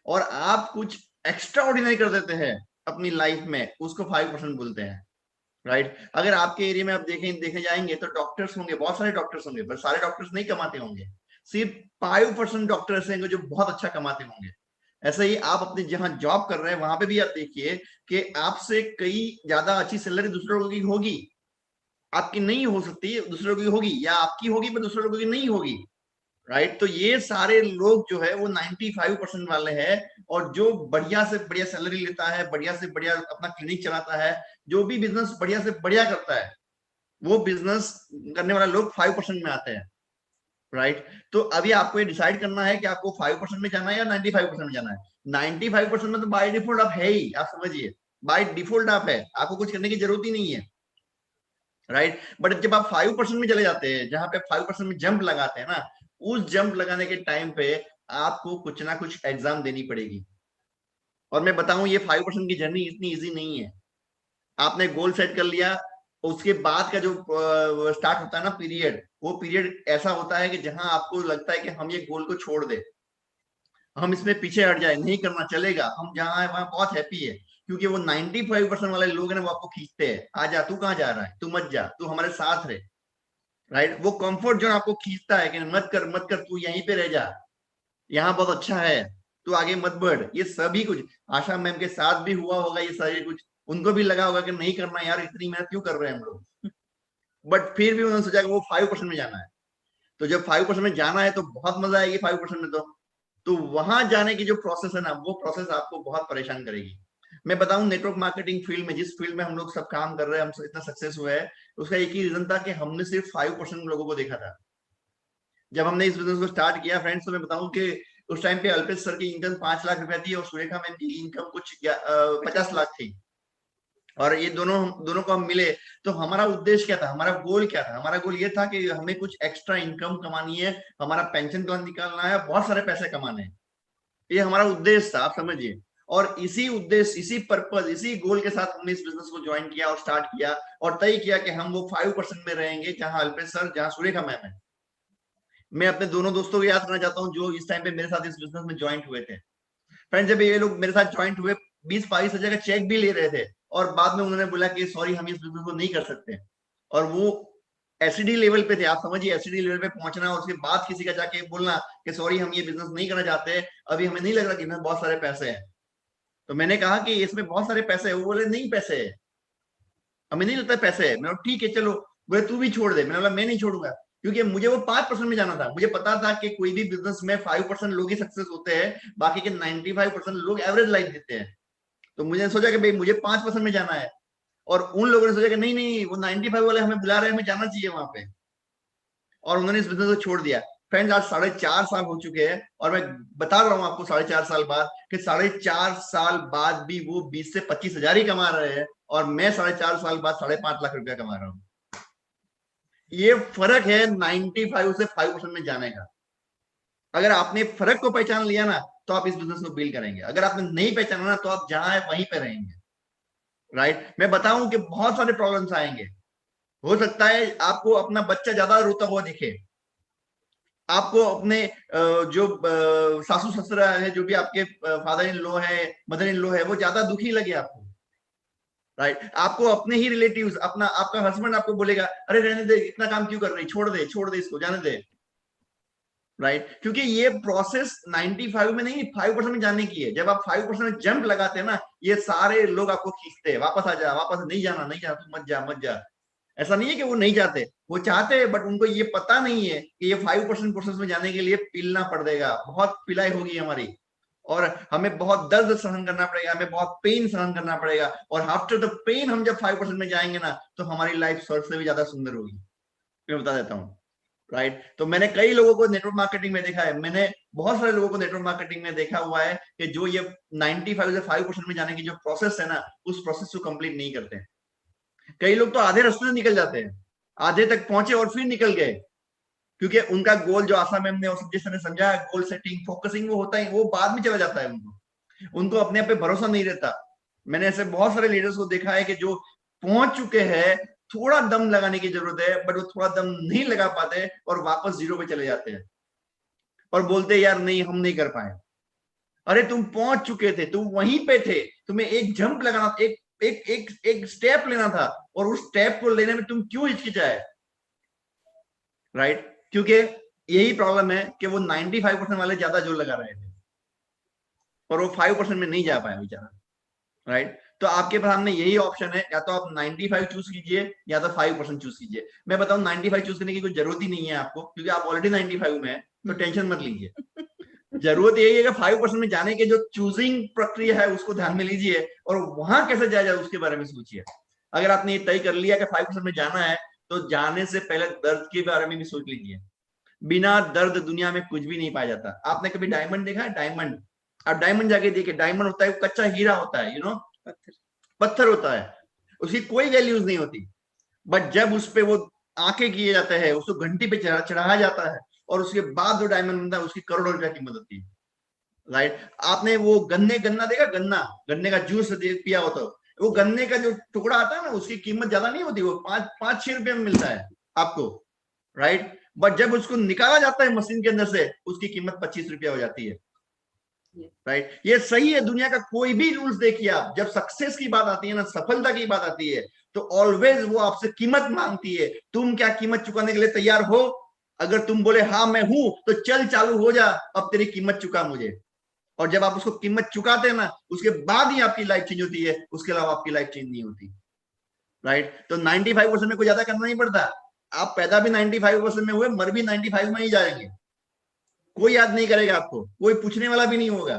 और आप कुछ एक्स्ट्रा ऑर्डिनरी कर देते हैं अपनी लाइफ में, उसको 5% बोलते हैं, राइट? अगर आपके एरिया में आप देखे जाएंगे तो डॉक्टर्स होंगे, बहुत सारे डॉक्टर्स होंगे, पर सारे डॉक्टर्स नहीं कमाते होंगे। सिर्फ 5% डॉक्टर्स होंगे जो बहुत अच्छा कमाते होंगे। ऐसे ही आप अपने जहां जॉब कर रहे हैं वहां पे भी आप देखिए कि आपसे कई ज्यादा अच्छी सैलरी दूसरे लोगों की होगी, आपकी नहीं हो सकती, दूसरे लोगों की होगी, या आपकी होगी पर दूसरे लोगों की नहीं होगी, राइट? तो ये सारे लोग जो है वो 95% वाले हैं, और जो बढ़िया से बढ़िया सैलरी लेता है, बढ़िया से बढ़िया अपना क्लिनिक चलाता है, जो भी बिजनेस बढ़िया से बढ़िया करता है, वो बिजनेस करने वाला लोग 5% में आते हैं, राइट? तो अभी आपको ये डिसाइड करना है कि आपको 5% में जाना है या 95% में जाना है। 95% में तो बाय डिफॉल्ट आप है ही, आप समझिए, बाय डिफॉल्ट आप है, आपको कुछ करने की जरूरत ही नहीं है, राइट? बट जब आप 5% में चले जाते हैं, जहां पे 5% में जंप लगाते हैं ना, उस जंप लगाने के टाइम पे आपको कुछ ना कुछ एग्जाम देनी पड़ेगी। और मैं बताऊं, ये 5% की जर्नी इतनी इजी नहीं है। आपने गोल सेट कर लिया, उसके बाद का जो स्टार्ट होता है ना पीरियड, वो पीरियड ऐसा होता है कि जहां आपको लगता है कि हम ये गोल को छोड़ दे, हम इसमें पीछे हट जाए, नहीं करना चलेगा, हम जहां है वहां बहुत हैप्पी है, क्योंकि वो 95% वाले लोग हैं वो आपको खींचते हैं, आ जा, तू कहाँ जा रहा है, तू मत जा, तू हमारे साथ रहे, राइट? वो कंफर्ट जोन आपको खींचता है कि मत कर, तू यहीं पे रह जा, यहाँ बहुत अच्छा है, तू आगे मत बढ़। ये सभी कुछ आशा मैम के साथ भी हुआ होगा, ये सारे कुछ उनको भी लगा होगा कि नहीं करना यार, इतनी मेहनत क्यों कर रहे हैं हम लोग, बट फिर भी उन्होंने सोचा कि वो 5% में जाना है। तो जब 5% में जाना है तो बहुत मजा आएगी 5% में, तो वहां जाने की जो प्रोसेस है ना, वो प्रोसेस आपको बहुत परेशान करेगी। मैं बताऊं, नेटवर्क मार्केटिंग फील्ड में, जिस फील्ड में हम लोग सब काम कर रहे हैं, हम इतना सक्सेस हुआ है, उसका एक ही रीजन था कि हमने सिर्फ 5% लोगों को देखा था। जब हमने इस बिजनेस को स्टार्ट किया फ्रेंड्स, तो मैं बताऊं कि उस टाइम पे अल्पेश सर की इनकम 5 लाख रुपया थी और सुरेखा मैम की इनकम कुछ 50 लाख थी, और ये दोनों को हम मिले। तो हमारा उद्देश्य क्या था, हमारा गोल क्या था? हमारा गोल ये था कि हमें कुछ एक्स्ट्रा इनकम कमानी है, हमारा पेंशन प्लान निकालना है, बहुत सारे पैसे कमाने हैं, ये हमारा उद्देश्य था, आप समझिए। और इसी उद्देश्य, इसी पर्पस, इसी गोल के साथ हमने इस बिजनेस को ज्वाइन किया और स्टार्ट किया और तय किया कि हम वो 5% में रहेंगे, जहां अल्पेश सर, जहां सुरेखा मैम है। मैं अपने दोनों दोस्तों को याद करना चाहता हूँ जो इस टाइम पे मेरे साथ इस बिजनेस में ज्वाइंट हुए थे। फ्रेंड, जब ये लोग मेरे साथ ज्वाइंट हुए, 20-22 हजार का चेक भी ले रहे थे, और बाद में उन्होंने बोला कि सॉरी, हम इस बिजनेस को नहीं कर सकते। और वो एसिडी लेवल पे थे, आप समझिए, एसिडी लेवल पे पहुंचना, और उसके बाद किसी का जाके बोलना कि सॉरी, हम ये बिजनेस नहीं करना चाहते, अभी हमें नहीं लग रहा कि इसमें बहुत सारे पैसे हैं। तो मैंने कहा कि इसमें बहुत सारे पैसे है। वो बोले नहीं, पैसे है, हमें नहीं लगता पैसे है। मैं ठीक है चलो, बोले तू भी छोड़ दे। मैंने बोला मैं नहीं छोड़ूंगा, क्योंकि मुझे वो 5% में जाना था। मुझे पता था कि कोई भी बिजनेस में 5% लोग ही सक्सेस होते हैं, बाकी के 95% लोग एवरेज लाइफ देते हैं। तो मुझे सोचा कि भाई मुझे 5% में जाना है, और उन लोगों ने सोचा कि नहीं नहीं, वो 95 वाले हमें बुला रहे हैं, हमें जाना चाहिए वहां पे। और उन्होंने इस बिजनेस को छोड़ दिया। फ्रेंड्स, आज 4.5 साल हो चुके हैं और मैं बता रहा हूँ आपको 4.5 साल बाद कि 4.5 साल बाद भी वो 20 से 25 हजार ही कमा रहे हैं और मैं 4.5 साल बाद 5.5 लाख रुपया कमा रहा हूँ। ये फर्क है 95 से 5% में जाने का। अगर आपने फर्क को पहचान लिया ना तो आप इस बिजनेस को बिल्ड करेंगे। अगर आपने नहीं पहचाना ना तो आप जहां है वहीं पे रहेंगे। राइट, मैं बताऊं कि बहुत सारे प्रॉब्लम्स आएंगे। हो सकता है आपको अपना बच्चा ज्यादा रोता हुआ दिखे, आपको अपने जो सासू ससुरा है, जो भी आपके फादर इन लॉ है, मदर इन लॉ है, वो ज्यादा दुखी लगे आपको। राइट, आपको अपने ही रिलेटिव्स, अपना आपका हस्बैंड आपको बोलेगा अरे रहने दे, इतना काम क्यों कर रही, छोड़ दे इसको, जाने दे। राइट, क्योंकि ये प्रोसेस 95 में नहीं 5% में जाने की है। जब आप 5% में जंप लगाते हैं ना, ये सारे लोग आपको खींचते हैं, वापस आ जा, वापस नहीं जाना, तू मत जा। ऐसा नहीं है कि वो नहीं चाहते, वो चाहते हैं, बट उनको ये पता नहीं है कि ये 5% प्रोसेस में जाने के लिए पीलना पड़ेगा, बहुत पिलाई होगी हमारी, और हमें बहुत दर्द सहन करना पड़ेगा, हमें बहुत पेन सहन करना पड़ेगा। और आफ्टर द पेन हम जब 5% में जाएंगे ना तो हमारी लाइफ स्वर्ग से भी ज्यादा सुंदर होगी, मैं बता देता हूँ। राइट, तो मैंने कई लोगों को नेटवर्क मार्केटिंग में देखा है, मैंने बहुत सारे लोगों को नेटवर्क मार्केटिंग में देखा हुआ है कि जो ये 95 से 5% में जाने की जो प्रोसेस है ना, उस प्रोसेस को कंप्लीट नहीं करते हैं। कई लोग तो आधे रास्ते से निकल जाते हैं, आधे तक पहुंचे और फिर निकल गए, क्योंकि उनका गोल, जो आशा मैम ने और जिस ने समझाया, गोल सेटिंग, फोकसिंग, वो होता है, वो बाद में चला जाता है। उनको अपने आप पे भरोसा नहीं रहता। मैंने ऐसे बहुत सारे लीडर्स को देखा है कि जो पहुंच चुके हैं, थोड़ा दम लगाने की जरूरत है, बट वो थोड़ा दम नहीं लगा पाते और वापस जीरो पे चले जाते हैं और बोलते यार नहीं, हम नहीं कर पाए। अरे तुम पहुंच चुके थे, तुम वहीं पे थे, तुम्हें एक जंप लगाना, एक स्टेप लेना था, और उस स्टेप को लेने में तुम क्यों हिचकिचाए? राइट, क्योंकि यही प्रॉब्लम है कि वो 95% वाले ज्यादा जोर लगा रहे थे और वो 5% में नहीं जा पाया बेचारा। राइट, तो आपके सामने यही ऑप्शन है, या तो आप 95 चूज कीजिए या तो 5% चूज कीजिए। मैं बताऊं 95 चूज करने की कोई जरूरत ही नहीं है आपको, क्योंकि आप ऑलरेडी 95 में है, तो टेंशन मत लीजिए। जरूरत यही है कि 5% में जाने के जो चूजिंग प्रक्रिया है उसको ध्यान में लीजिए और वहां कैसे जाया जाए उसके बारे में सोचिए। अगर आपने ये तय कर लिया कि 5% में जाना है, तो जाने से पहले दर्द के बारे में भी सोच लीजिए। बिना दर्द दुनिया में कुछ भी नहीं पाया जाता। आपने कभी डायमंड देखा है? डायमंड, आप डायमंड जाके देखिए, डायमंड होता है वो कच्चा हीरा होता है, पत्थर होता है, उसकी कोई वैल्यूज नहीं होती। बट जब उस पे वो आंखें किए जाते हैं, उसको घंटी पे चढ़ाया जाता है और उसके बाद जो डायमंड बनता है उसकी करोड़ों रुपया कीमत होती है। राइट, आपने वो गन्ना देखा, गन्ने का जूस पिया हो तो वो गन्ने का जो टुकड़ा आता है ना, उसकी कीमत ज्यादा नहीं होती, वो 5-6 रुपए में मिलता है आपको। राइट, बट जब उसको निकाला जाता है मशीन के अंदर से, उसकी कीमत 25 रुपया हो जाती है। राइट, ये सही है। दुनिया का कोई भी रूल्स देखिए आप, जब सक्सेस की बात आती है ना, सफलता की बात आती है, तो ऑलवेज वो आपसे कीमत मांगती है। तुम क्या कीमत चुकाने के लिए तैयार हो? अगर तुम बोले हाँ मैं हूं, तो चल चालू हो जा, अब तेरी कीमत चुका मुझे। और जब आप उसको कीमत चुकाते हैं ना, उसके बाद ही आपकी लाइफ चेंज होती है, उसके अलावा आपकी लाइफ चेंज नहीं होती। राइट, तो 95% में कोई ज्यादा करना नहीं पड़ता। आप पैदा भी 95% में हुए, मर भी 95 में ही जाएंगे, कोई याद नहीं करेगा आपको, कोई पूछने वाला भी नहीं होगा।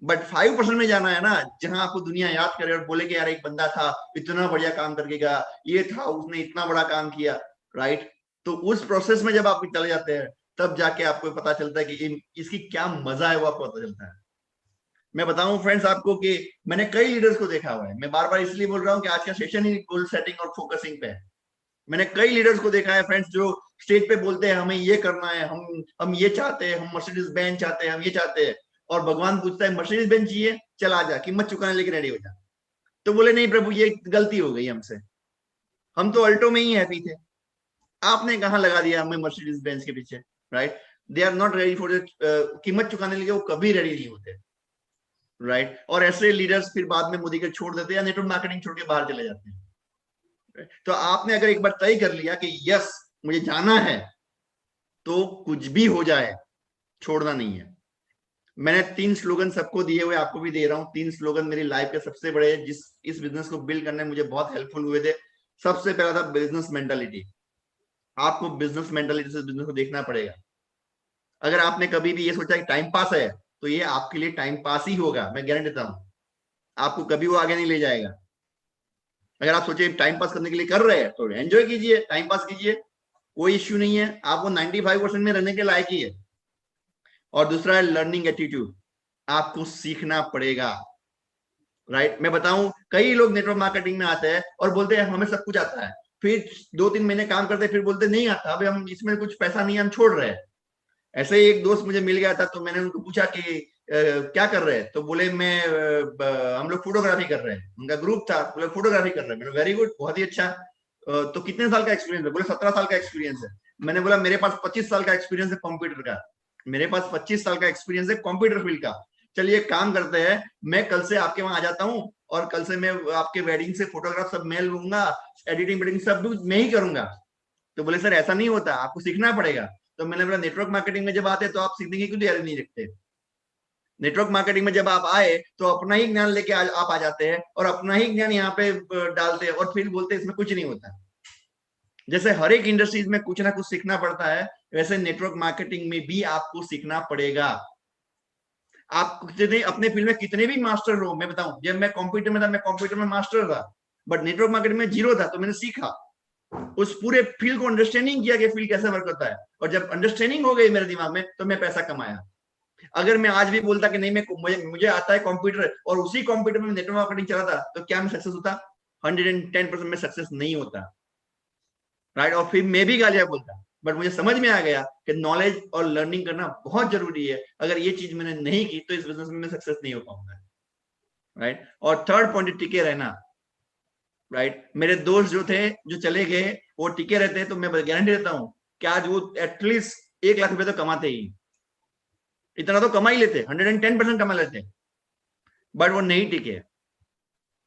बट 5% में जाना है ना, जहां आपको दुनिया याद करे और बोले कि यार एक बंदा था, इतना बढ़िया काम करके गया, ये था, उसने इतना बड़ा काम किया। राइट, तो उस प्रोसेस में जब आप चले जाते हैं, तब जाके आपको पता चलता है कि इसकी क्या मजा है, वो आपको पता चलता है। मैं बताऊं फ्रेंड्स आपको कि मैंने कई लीडर्स को देखा हुआ है। मैं बार बार इसलिए बोल रहा हूँ कि आज का सेशन ही गोल सेटिंग और फोकसिंग पे है। मैंने कई लीडर्स को देखा है फ्रेंड्स, जो स्टेज पे बोलते हैं हमें ये करना है, हम ये चाहते हैं, हम मर्सिडीज बेंज चाहते हैं, हम ये चाहते हैं, और भगवान पूछता है मर्सिडीज बेंज चाहिए, चल आ जा, कीमत चुकाने लेके रेडी हो जा। तो बोले नहीं प्रभु, ये गलती हो गई हमसे, हम तो अल्टो में ही हैप्पी थे, आपने कहाँ लगा दिया हमें मर्सिडीज बेंज के पीछे। Right, they are not ready for कीमत चुकाने के लिए, वो कभी रेडी नहीं होते। राइट, और ऐसे लीडर्स फिर बाद में मोदी के छोड़ देते हैं या नेटवर्क मार्केटिंग छोड़ के बाहर चले जाते हैं। तो आपने अगर एक बार तय कर लिया कि यस मुझे जाना है, तो कुछ भी हो जाए छोड़ना नहीं है। मैंने 3 स्लोगन सबको दिए हुए, आपको भी दे रहा हूं। 3 स्लोगन मेरी लाइफ के सबसे बड़े, जिस इस बिजनेस को बिल्ड करने में मुझे बहुत हेल्पफुल हुए थे। सबसे पहला था बिजनेस मेंटालिटी। आपको बिजनेस मेंटालिटी से बिजनेस को देखना पड़ेगा। अगर आपने कभी भी ये सोचा कि टाइम पास है, तो ये आपके लिए टाइम पास ही होगा, मैं गारंटी देता हूं, आपको कभी वो आगे नहीं ले जाएगा। अगर आप सोचे टाइम पास करने के लिए कर रहे हैं, तो एंजॉय कीजिए, टाइम पास कीजिए। कोई इश्यू नहीं है, आप वो 95% में रहने के लायक ही है। और दूसरा है लर्निंग एटीट्यूड, आपको सीखना पड़ेगा, राइट। मैं बताऊं, कई लोग नेटवर्क मार्केटिंग में आते हैं और बोलते हैं हमें सब कुछ आता है, फिर 2-3 महीने काम करते हैं, फिर बोलते नहीं आता, अभी हम इसमें कुछ पैसा नहीं है, हम छोड़ रहे हैं। ऐसे ही एक दोस्त मुझे मिल गया था, तो मैंने उनको पूछा कि क्या कर रहे हैं, तो बोले मैं हम लोग फोटोग्राफी कर रहे हैं। उनका ग्रुप था, बोले फोटोग्राफी कर रहे हैं। मैंने वेरी गुड, बहुत ही अच्छा। तो कितने साल का एक्सपीरियंस है? बोले 17 साल का एक्सपीरियंस है। मैंने बोला मेरे पास 25 साल का एक्सपीरियंस है कंप्यूटर का, मेरे पास 25 साल का एक्सपीरियंस है कंप्यूटर फील्ड का। चलिए काम करते हैं, मैं कल से आपके वहां आ जाता हूँ और कल से मैं आपके वेडिंग से फोटोग्राफ सब मैं लूंगा, एडिटिंग वेडिंग सब मैं ही करूंगा। तो बोले सर ऐसा नहीं होता, आपको सीखना पड़ेगा। तो मैंने बोला नेटवर्क मार्केटिंग में जब आते तो आप सीखने की क्यों तैयारी नहीं रखते? नेटवर्क मार्केटिंग में जब आप आए तो अपना ही ज्ञान लेके आप आ जाते हैं और अपना ही ज्ञान यहाँ पे डालते हैं और फिर बोलते हैं इसमें कुछ नहीं होता। जैसे हर एक इंडस्ट्रीज में कुछ ना कुछ सीखना पड़ता है, वैसे नेटवर्क मार्केटिंग में भी आपको सीखना पड़ेगा। आप अपने फील्ड में कितने भी मास्टर हो, मैं बताऊं जब मैं कंप्यूटर में था, मैं कंप्यूटर में मास्टर था, बट नेटवर्क मार्केटिंग में जीरो था। तो मैंने सीखा, उस पूरे फील्ड को अंडरस्टैंडिंग किया कि फील्ड कैसे वर्क करता है, और जब अंडरस्टैंडिंग हो गई मेरे दिमाग में तो मैं पैसा कमाया। अगर मैं आज भी बोलता कि नहीं मैं मुझे आता है कंप्यूटर और उसी कंप्यूटर में नेटवर्क मार्केटिंग चलाता, तो क्या मैं सक्सेस होता? 110% में सक्सेस नहीं होता, राइट। और फिर मैं भी गालियां बोलता, बट मुझे समझ में आ गया कि नॉलेज और लर्निंग करना बहुत जरूरी है। अगर ये चीज मैंने नहीं की तो इस बिजनेस में मैं सक्सेस नहीं हो पाऊंगा, राइट। और थर्ड पॉइंट, टिके रहना, राइट। मेरे दोस्त जो थे जो चले गए वो टिके रहते हैं, तो मैं गारंटी देता हूँ कि आज वो एटलीस्ट 1 लाख रुपए तो कमाते ही, इतना तो कमा ही लेते, 110% कमा लेते, बट वो नहीं टिके।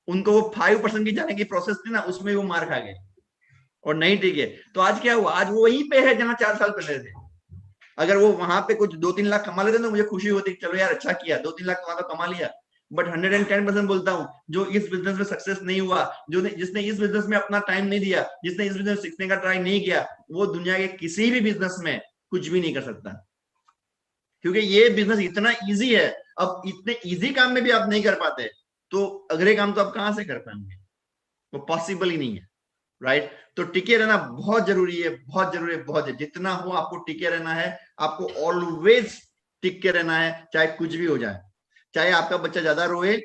उनको वो 5% की जाने की प्रोसेस थी ना, उसमें वो मार खा गए और नहीं टिके। तो आज क्या हुआ? आज वो वहीं पे है जहां 4 साल पहले थे। अगर वो वहां पे कुछ 2-3 लाख कमा लेते तो मुझे खुशी होती, चलो यार अच्छा किया, 2-3 लाख तो कमा लिया। बट 110% बोलता हूँ, जो इस बिजनेस में सक्सेस नहीं हुआ, जिसने इस बिजनेस में अपना टाइम नहीं दिया, जिसने इस बिजनेस सीखने का ट्राई नहीं किया, वो दुनिया के किसी भी बिजनेस में कुछ भी नहीं कर सकता। क्योंकि ये बिजनेस इतना इजी है, अब इतने इजी काम में भी आप नहीं कर पाते तो अगले काम तो आप कहां से कर पाएंगे? वो पॉसिबल ही नहीं है, राइट। तो टिके रहना बहुत जरूरी है, बहुत जरूरी है, बहुत है। जितना हो आपको टिके रहना है, आपको ऑलवेज टिके रहना है, चाहे कुछ भी हो जाए। चाहे आपका बच्चा ज्यादा रोए,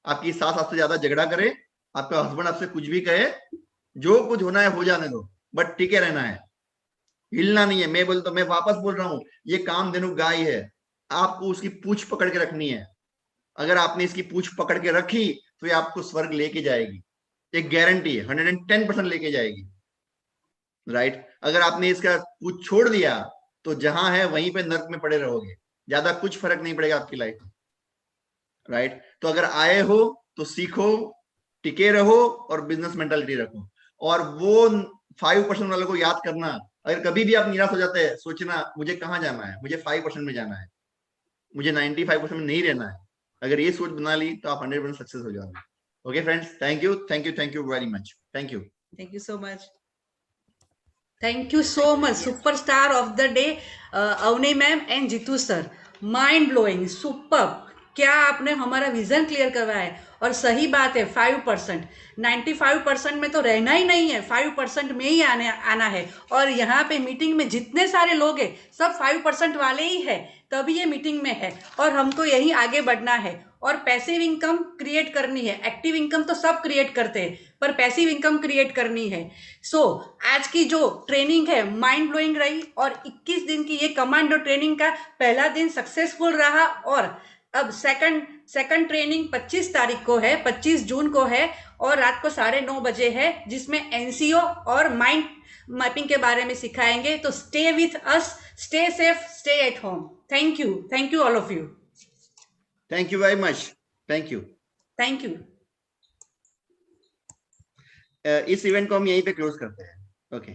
आपकी सास आपसे ज्यादा झगड़ा करे, आपका हस्बैंड आपसे कुछ भी कहे, जो कुछ होना है हो जाने दो, बट टिके रहना है, हिलना नहीं है। मैं बोलता, मैं वापस बोल रहा हूं, ये कामधेनु गाय है, आपको उसकी पूंछ पकड़ के रखनी है। अगर आपने इसकी पूंछ पकड़ के रखी तो ये आपको स्वर्ग लेके जाएगी, एक गारंटी है, 110% लेके जाएगी, राइट। अगर आपने इसका पूंछ छोड़ दिया तो जहां है वहीं पे नर्क में पड़े रहोगे, ज्यादा कुछ फर्क नहीं पड़ेगा आपकी लाइफ में, राइट। तो अगर आए हो तो सीखो, टिके रहो और बिजनेस मेंटालिटी रखो। और वो 5% वालों को याद करना, अगर कभी भी आप निराश हो जाते हैं, सोचना मुझे कहाँ जाना है, मुझे 5% में जाना है, मुझे 95% में नहीं रहना है। अगर ये सोच बना ली तो आप 100% सक्सेस हो जाओगे। Okay friends, thank you, thank you, thank you very much, thank you, thank you so much. Thank you so much, superstar of the day Avni ma'am and Jeetu sir, mind blowing, super. क्या आपने हमारा vision clear करवाया है। और सही बात है, 5%, 95% में तो रहना ही नहीं है, 5% में ही आना है। और यहाँ पे मीटिंग में जितने सारे लोग हैं सब 5% वाले ही है, तभी ये मीटिंग में है। और हमको यही आगे बढ़ना है और पैसिव इनकम क्रिएट करनी है। एक्टिव इनकम तो सब क्रिएट करते हैं, पर पैसिव इनकम क्रिएट करनी है। सो आज की जो ट्रेनिंग है माइंड ब्लोइंग रही, और 21 दिन की ये कमांडो ट्रेनिंग का पहला दिन सक्सेसफुल रहा। और अब सेकंड ट्रेनिंग 25 तारीख को है, 25 जून को है, और रात को 9:30 बजे है, जिसमें एनसीओ और माइंड मैपिंग के बारे में सिखाएंगे। तो stay with us, stay safe, stay at home. Thank you all of you, thank you very much, thank you. Thank you. इस इवेंट को हम यहीं पे क्लोज करते हैं। ओके।